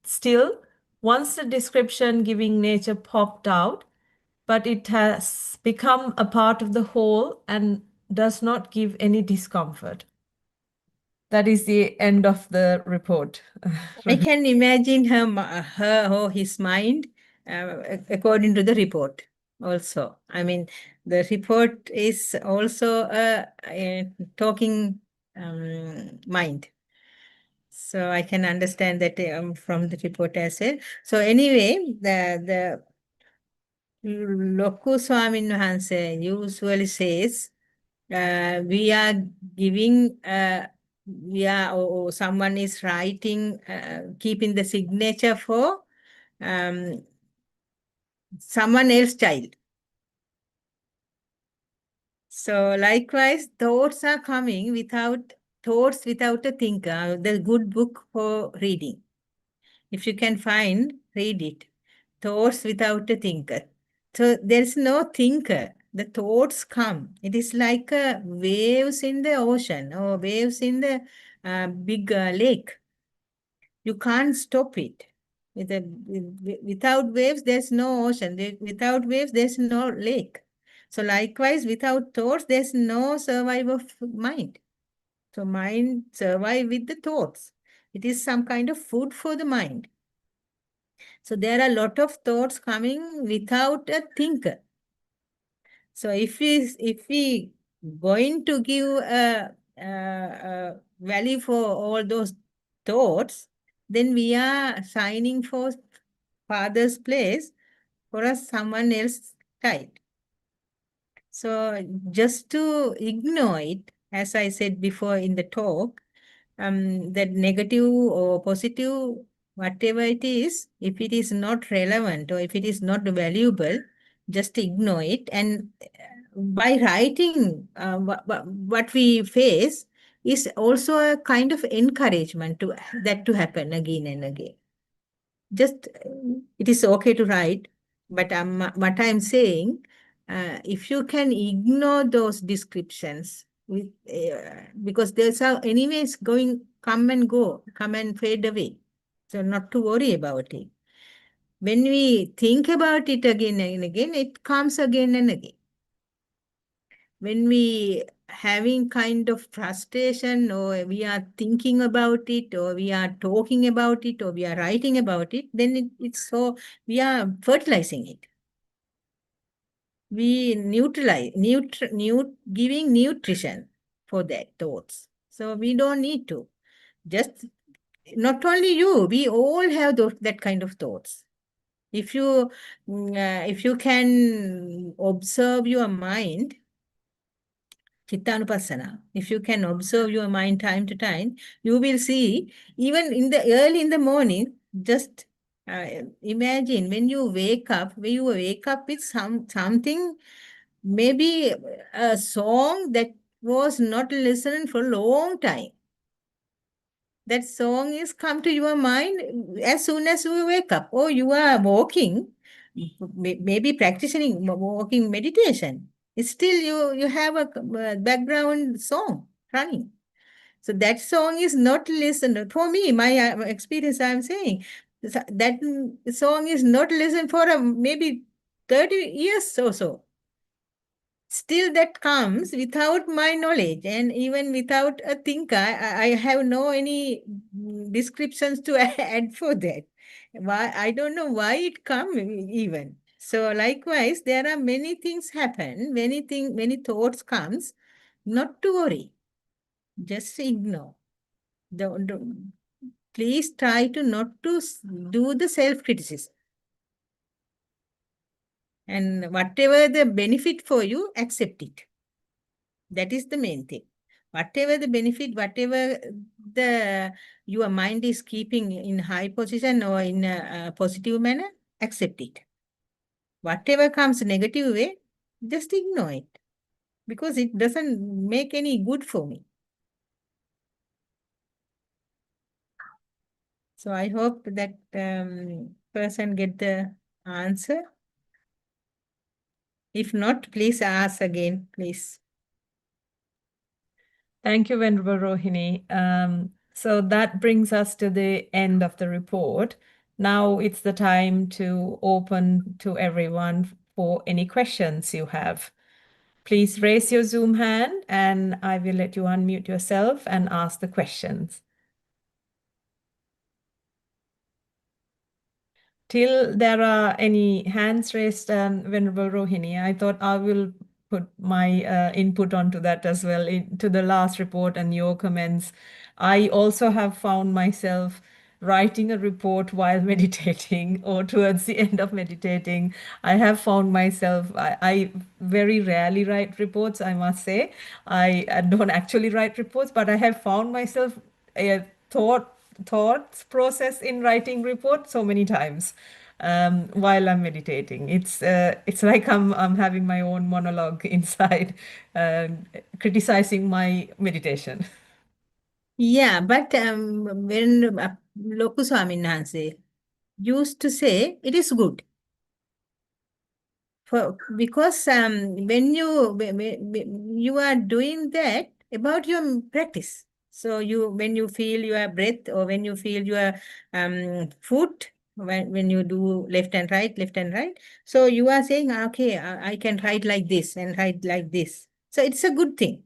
still, once the description giving nature popped out, but it has become a part of the whole and does not give any discomfort. That is the end of the report. I can imagine her or his mind according to the report also. I mean, the report is also a talking mind. So I can understand that from the report as well. So anyway, the Loku Swamin Wahanse usually says, we are giving, or someone is writing, keeping the signature for someone else's child. So likewise, thoughts are coming without thoughts without a thinker. The good book for reading. If you can find, read it. Thoughts without a thinker. So there's no thinker. The thoughts come. It is like waves in the ocean or waves in the big lake. You can't stop it. Without waves, there's no ocean. Without waves, there's no lake. So likewise, without thoughts, there's no survival of mind. So mind survive with the thoughts. It is some kind of food for the mind. So there are a lot of thoughts coming without a thinker. So if we going to give a value for all those thoughts, then we are signing for father's place for a someone else's child. So just to ignore it, as I said before in the talk, that negative or positive, whatever it is, if it is not relevant or if it is not valuable, just ignore it. And by writing what we face is also a kind of encouragement to that to happen again and again. Just it is okay to write, but what I'm saying, if you can ignore those descriptions with because there's anyways going come and go, come and fade away, so not to worry about it. When we think about it again and again, it comes again and again. When we having kind of frustration or we are thinking about it or we are talking about it or we are writing about it, then it's so we are fertilizing it. We neutralize, giving nutrition for that thoughts. So we don't need to. Just not only you, we all have that kind of thoughts. If you can observe your mind, Chittanupassana. If you can observe your mind time to time, you will see even in the early in the morning, just imagine when you wake up with something, maybe a song that was not listened for a long time. That song is come to your mind as soon as you wake up, or you are walking, maybe practicing walking meditation. Still, you have a background song running. So that song is not listened. For me, my experience, I'm saying that song is not listened for maybe 30 years or so. Still that comes without my knowledge and even without a thinker. I have no any descriptions to add for that. Why, I don't know why it come even. So likewise, there are many things happen, many thoughts comes. Not to worry, just ignore. Don't, please try to not to do the self-criticism. And whatever the benefit for you, accept it. That is the main thing. Whatever the benefit, whatever the your mind is keeping in high position or in a positive manner, accept it. Whatever comes negative way, just ignore it because it doesn't make any good for me. So I hope that person get the answer. If not, please ask again, please. Thank you, Venerable Rohini. So that brings us to the end of the report. Now it's the time to open to everyone for any questions you have. Please raise your Zoom hand and I will let you unmute yourself and ask the questions. Till there are any hands raised, Venerable Rohini, I thought I will put my input onto that as well, to the last report and your comments. I also have found myself writing a report while meditating or towards the end of meditating. I have found myself, I very rarely write reports, I must say. I don't actually write reports, but I have found myself thoughts process in writing report so many times while I'm meditating. It's like I'm having my own monologue inside, criticizing my meditation. Yeah, but when Loku Swamin Hanse used to say, it is good. Because when you are doing that about your practice, so when you feel your breath or when you feel your foot, when you do left and right, so you are saying, okay, I can write like this and write like this. So it's a good thing.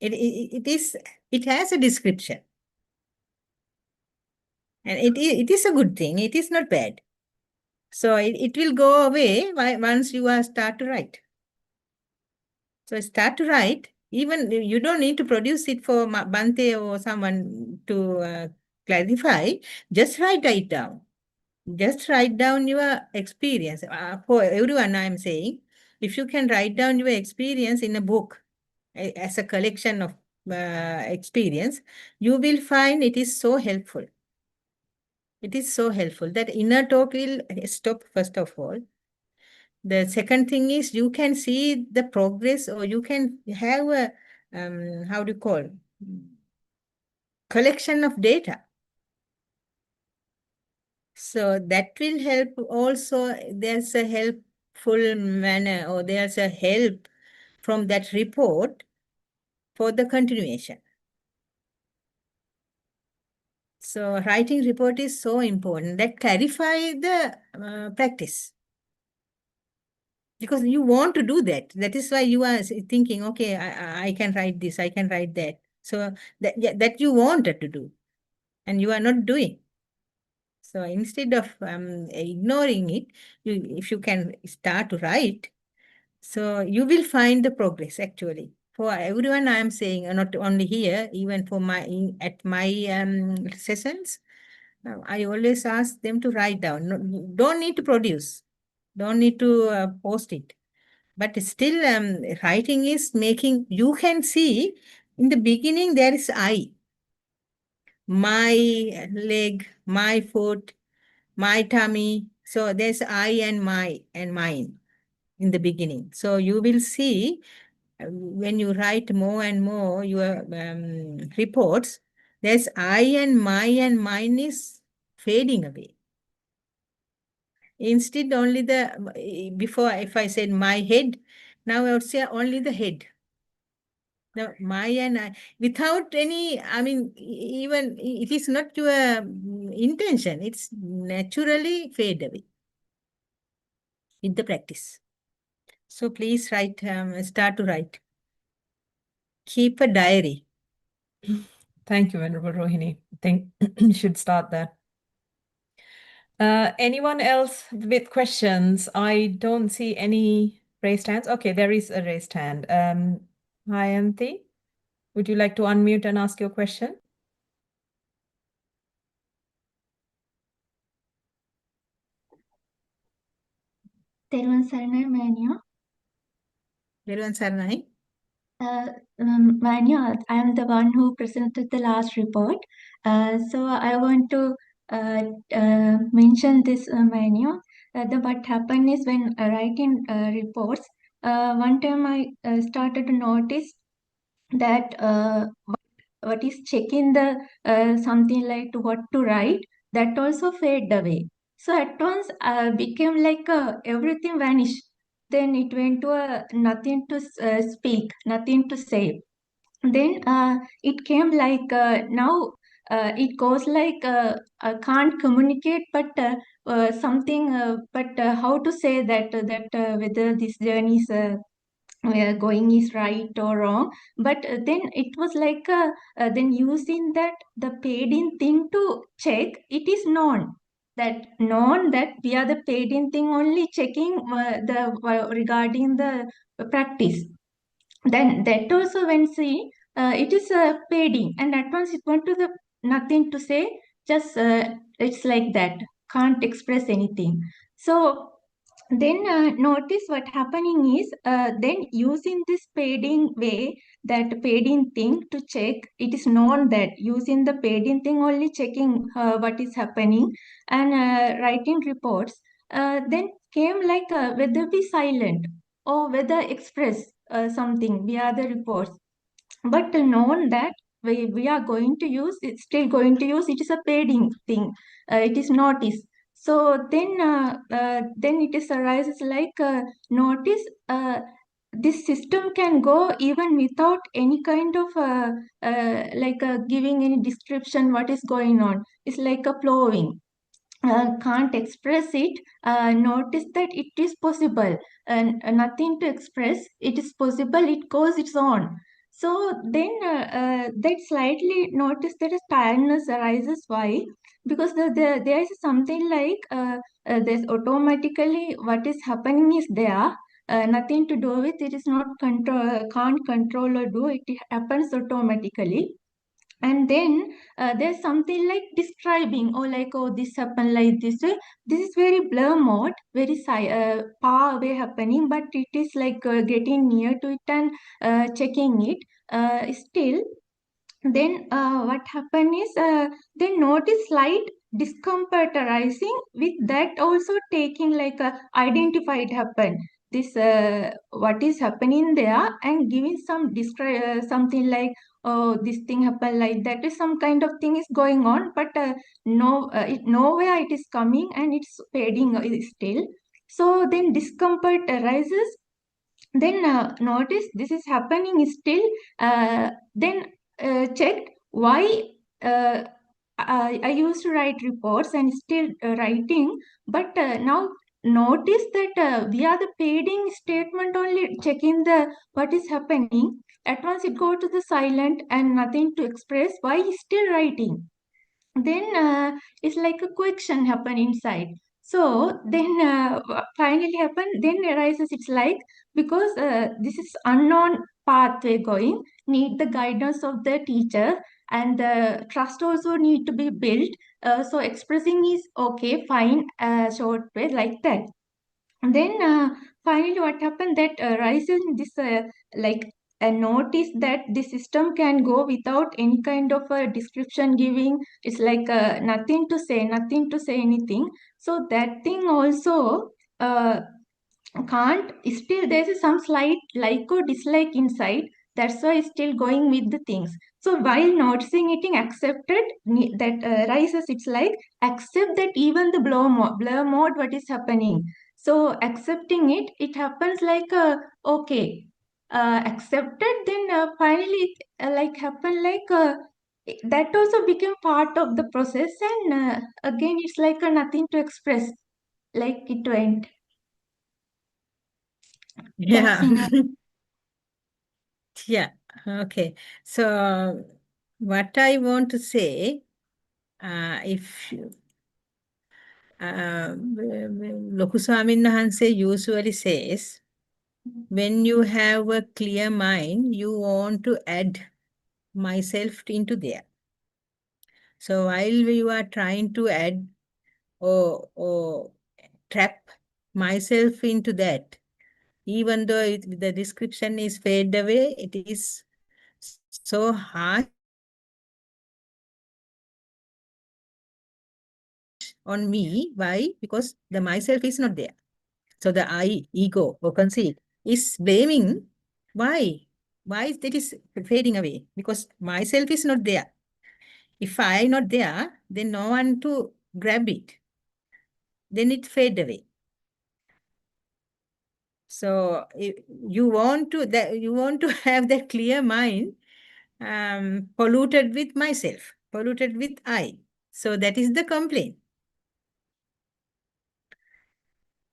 It has a description, and it is a good thing. It is not bad. So it will go away once you are start to write. So start to write. Even you don't need to produce it for Bante or someone to clarify. Just write it down. Just write down your experience. For everyone, I'm saying, if you can write down your experience in a book as a collection of experience, you will find it is so helpful. It is so helpful that inner talk will stop first of all. The second thing is you can see the progress, or you can have a how do you call, collection of data. So that will help also. There's a helpful manner, or there's a help from that report for the continuation. So writing report is so important, that clarify the practice. Because you want to do that. That is why you are thinking, okay, I can write this, I can write that. So that you wanted to do and you are not doing. So instead of ignoring it, if you can start to write, so you will find the progress actually. For everyone, I am saying, not only here, even for at my sessions, I always ask them to write down. No, don't need to produce, don't need to post it. But still, writing is making, you can see in the beginning there is I. My leg, my foot, my tummy. So there's I and my and mine in the beginning. So you will see when you write more and more your reports, there's I and mine is fading away. Instead, only before if I said my head, now I would say only the head. Now, my and I, without any, I mean, even it is not your intention, it's naturally fade away with the practice. So please write, start to write. Keep a diary. Thank you, Venerable Rohini. I think you should start there. Anyone else with questions? I don't see any raised hands. Okay, there is a raised hand. Hi, Anthi. Would you like to unmute and ask your question? තෙරුවන් සරණයි මෑණියෝ. Everyone, Saranai. Manya, I am the one who presented the last report. So I want to mention this, Manya. What happened is when writing reports, one time I started to notice that what is checking the something like what to write, that also fade away. So at once became like everything vanished. Then it went to nothing to speak, nothing to say. Then it came like now it goes like I can't communicate, but something, but how to say that whether this journey is where going is right or wrong. But then it was like then using that the paid in thing to check, it is known that we are the paid in thing only checking the regarding the practice. Then that also when see it is padding, and at once it went to the nothing to say, just it's like that, can't express anything. So then notice what happening is then using this padding way, that padding thing to check, it is known that using the padding thing only checking what is happening and writing reports, then came like whether be silent or whether express something via the reports. But known that we are going to use, it's still going to use, it is a padding thing, it is notice. So then it is arises like notice this system can go even without any kind of like giving any description what is going on. It's like a flowing, can't express it, notice that it is possible, and nothing to express, it is possible, it goes its own. So then that slightly notice that a tiredness arises. Why? Because there is something like there's automatically what is happening is there, nothing to do with it, is not control, can't control or do it, it happens automatically. And then there's something like describing, or like, oh, this happened like this way. This is very blur mode, very far away happening, but it is like getting near to it and checking it still. Then what happened is then notice slight discomfort arising, with that also taking like a identified happen, this what is happening there, and giving some describe something like, oh, this thing happened like that, is some kind of thing is going on, but nowhere it is coming and it's fading still. So then discomfort arises. Then notice this is happening still. Then checked why I used to write reports and still writing, but now notice that we are the padding statement only checking the what is happening. At once it go to the silent and nothing to express. Why is still writing? Then it's like a question happen inside. So then finally happen, then arises, it's like, because this is unknown pathway going, need the guidance of the teacher, and the trust also need to be built. So expressing is okay, fine, short way like that. Then finally what happened that rises in this like a notice that the system can go without any kind of a description giving. It's like nothing to say anything. So that thing also can't, still there's some slight like or dislike inside, that's why it's still going with the things. So while noticing it, accepted that rises, it's like accept that even the blur mode what is happening. So accepting it, it happens like okay, accepted, then finally it like happen like that also became part of the process, and again it's like nothing to express, like it went. That's Yeah. enough. Yeah. Okay. So what I want to say, if Loku Swamin Wahanse usually says, when you have a clear mind, you want to add myself into there. So while you are trying to add or trap myself into that, even though the description is fade away, it is so harsh on me. Why? Because the myself is not there. So the I, ego or conceit is blaming. Why? Why is that is fading away? Because myself is not there. If I not there, then no one to grab it. Then it fade away. So you want to have that clear mind, polluted with myself, polluted with I. So that is the complaint.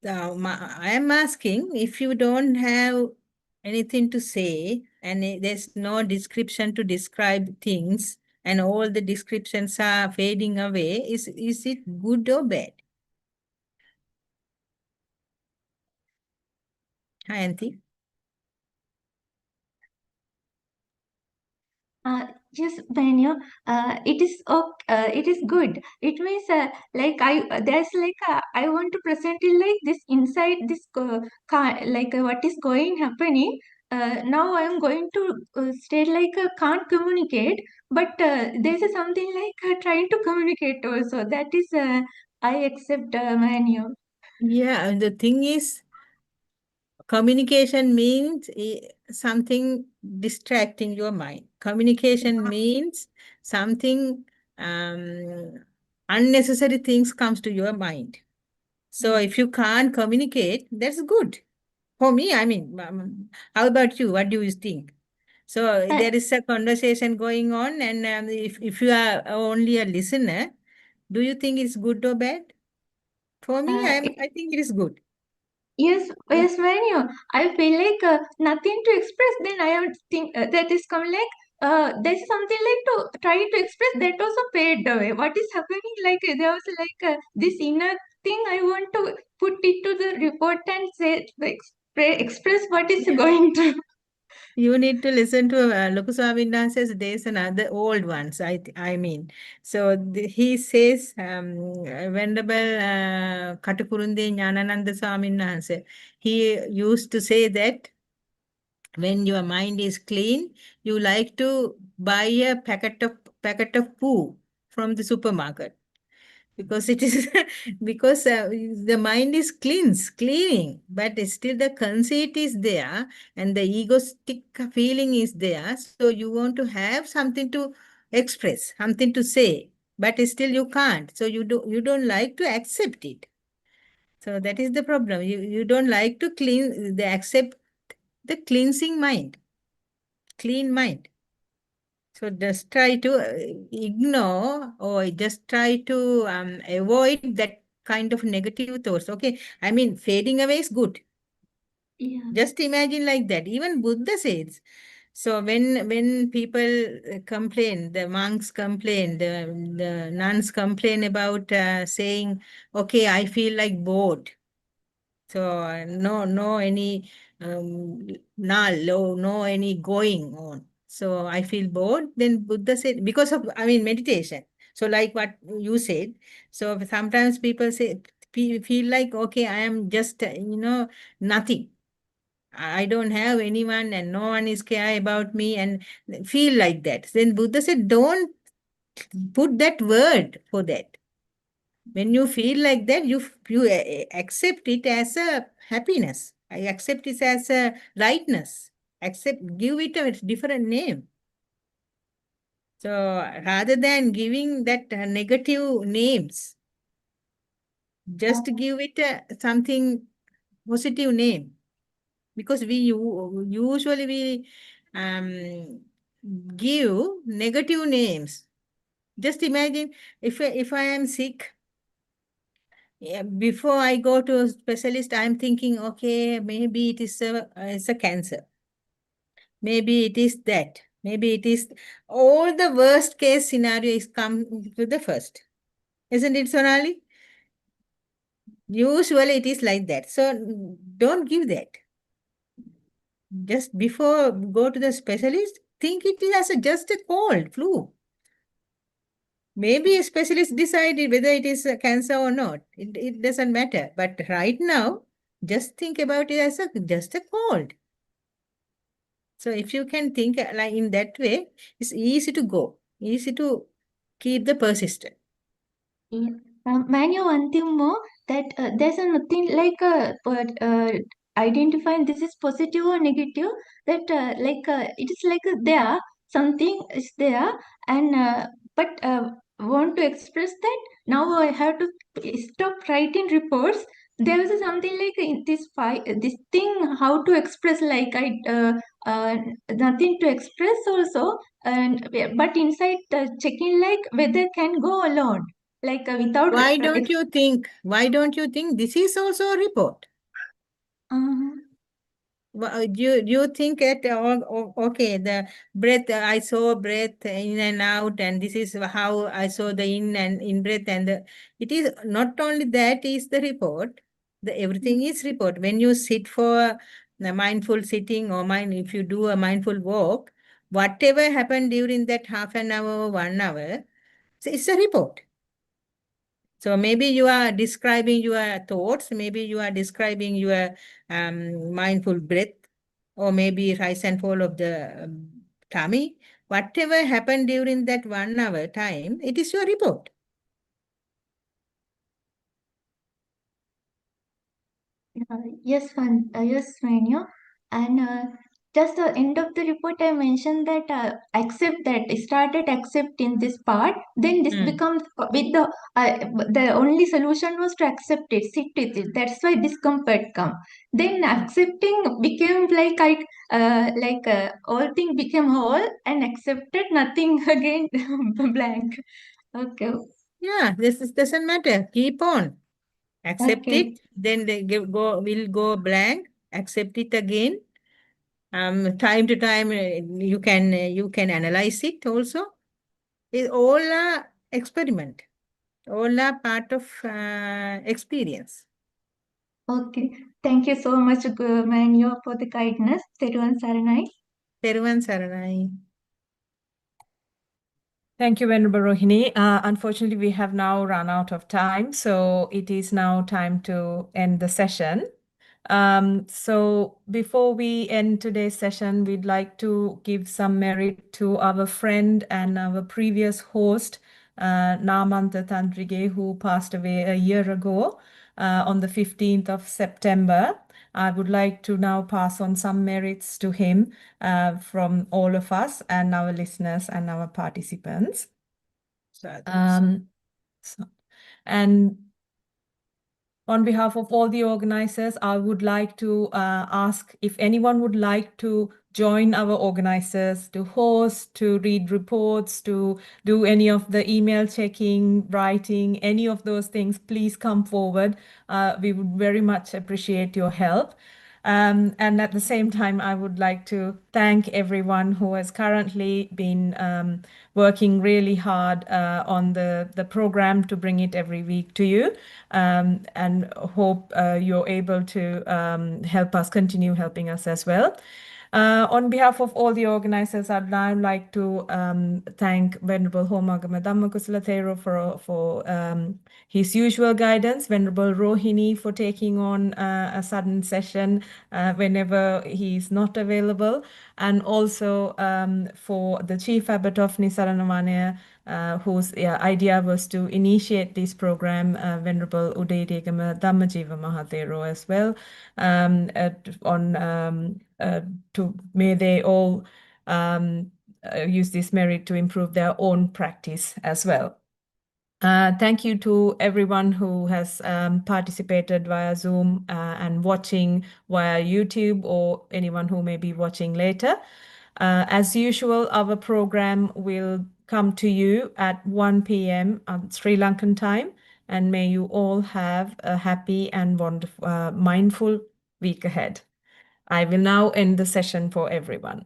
Now, I am asking, if you don't have anything to say and there's no description to describe things and all the descriptions are fading away, is it good or bad? Hi, Auntie. Yes, Benyo, it is good. It means there's like I want to present it like this inside this what is going happening. Now I am going to state like can't communicate, but there's something like trying to communicate also. That is I accept Benyo. Yeah, and the thing is, communication means something distracting your mind. Communication means something, unnecessary things comes to your mind. So if you can't communicate, that's good. For me, I mean, how about you? What do you think? So Uh, there is a conversation going on, and if you are only a listener, do you think it's good or bad? For me, uh, I think it is good. Yes, yes, Manu. I feel like nothing to express. Then I am think that is come like there's something like to try to express that also fade away. What is happening? Like there was like this inner thing. I want to put it to the report and say express what is going to. You need to listen to Lokuswami says there's another old ones. I mean, so he says, Venerable Katakurunde Jnanananda Swamin Wahanse, he used to say that when your mind is clean, you like to buy a packet of poo from the supermarket, because it is because the mind is cleaning, but still the conceit is there and the egoistic feeling is there, so you want to have something to express, something to say, but still you can't, so you don't like to accept it. So that is the problem. You don't like to accept the clean mind. So just try to ignore or just try to avoid that kind of negative thoughts. Okay, I mean, fading away is good. Yeah. Just imagine like that. Even Buddha says. So when people complain, the monks complain, the nuns complain about saying, okay, I feel like bored. So no any no any going on. So I feel bored. Then Buddha said, because of, I mean, meditation. So like what you said. So sometimes people say, feel like, okay, I am just, nothing. I don't have anyone and no one is care about me and feel like that. Then Buddha said, don't put that word for that. When you feel like that, you accept it as a happiness. I accept it as a lightness. Give it a different name. So rather than giving that negative names, just give it something positive name. Because usually we give negative names. Just imagine if I am sick, before I go to a specialist, I'm thinking, okay, maybe it's a cancer. Maybe it is that. Maybe it is all the worst case scenario is come to the first. Isn't it, Sonali? Usually it is like that. So don't give that. Just before go to the specialist, think it is as just a cold, flu. Maybe a specialist decided whether it is a cancer or not. It doesn't matter. But right now, just think about it as just a cold. So if you can think like in that way, it's easy to go, easy to keep the persistent. Yeah. Manu, one thing more that there's a nothing like identifying this is positive or negative. That it is like there something is there, and but want to express that now I have to stop writing reports. There was something like in this thing how to express like nothing to express also, and but inside checking like whether can go alone like without Why don't you think this is also a report? uh, You think that, okay, the breath, I saw breath in and out, and this is how I saw the in breath, and it is not only that is the report, everything is report. When you sit for a mindful sitting or if you do a mindful walk, whatever happened during that half an hour or 1 hour, so it's a report. So maybe you are describing your thoughts, maybe you are describing your mindful breath, or maybe rise and fall of the tummy. Whatever happened during that 1 hour time, it is your report. yes, Manu. And just the end of the report, I mentioned that accept that started accepting this part. Then this Mm. becomes with the only solution was to accept it, sit with it. That's why discomfort come. Then accepting became all thing became whole and accepted nothing again blank. Okay, Yeah, doesn't matter. Keep on. Accept okay. it, then will go blank. Accept it again. Time to time, you can analyze it also. It's all a experiment. All are part of experience. Okay. Thank you so much, Manu, for the kindness. Teruvan Saranai. Teruvan Saranai. Thank you, Venerable Rohini. Unfortunately, we have now run out of time, so it is now time to end the session. So before we end today's session, we'd like to give some merit to our friend and our previous host, Namanta Tantrige, who passed away a year ago on the 15th of September. I would like to now pass on some merits to him from all of us and our listeners and our participants. Sadhu. So, and on behalf of all the organizers, I would like to ask if anyone would like to join our organizers to host, to read reports, to do any of the email checking, writing, any of those things, please come forward. We would very much appreciate your help. And at the same time, I would like to thank everyone who has currently been working really hard on the program to bring it every week to you, and hope you're able to help us continue helping us as well. On behalf of all the organizers, I'd now like to thank Venerable Homagama Dhammakusala Thero for his usual guidance, Venerable Rohini for taking on a sudden session whenever he's not available, and also for the Chief Abbot of Nisaranavanaya, whose idea was to initiate this program, Venerable Udayagama Dhammajiva Mahathero as well, may they all use this merit to improve their own practice as well. Thank you to everyone who has participated via Zoom and watching via YouTube, or anyone who may be watching later. As usual, our program will come to you at 1 p.m. Sri Lankan time, and may you all have a happy and wonderful, mindful week ahead. I will now end the session for everyone.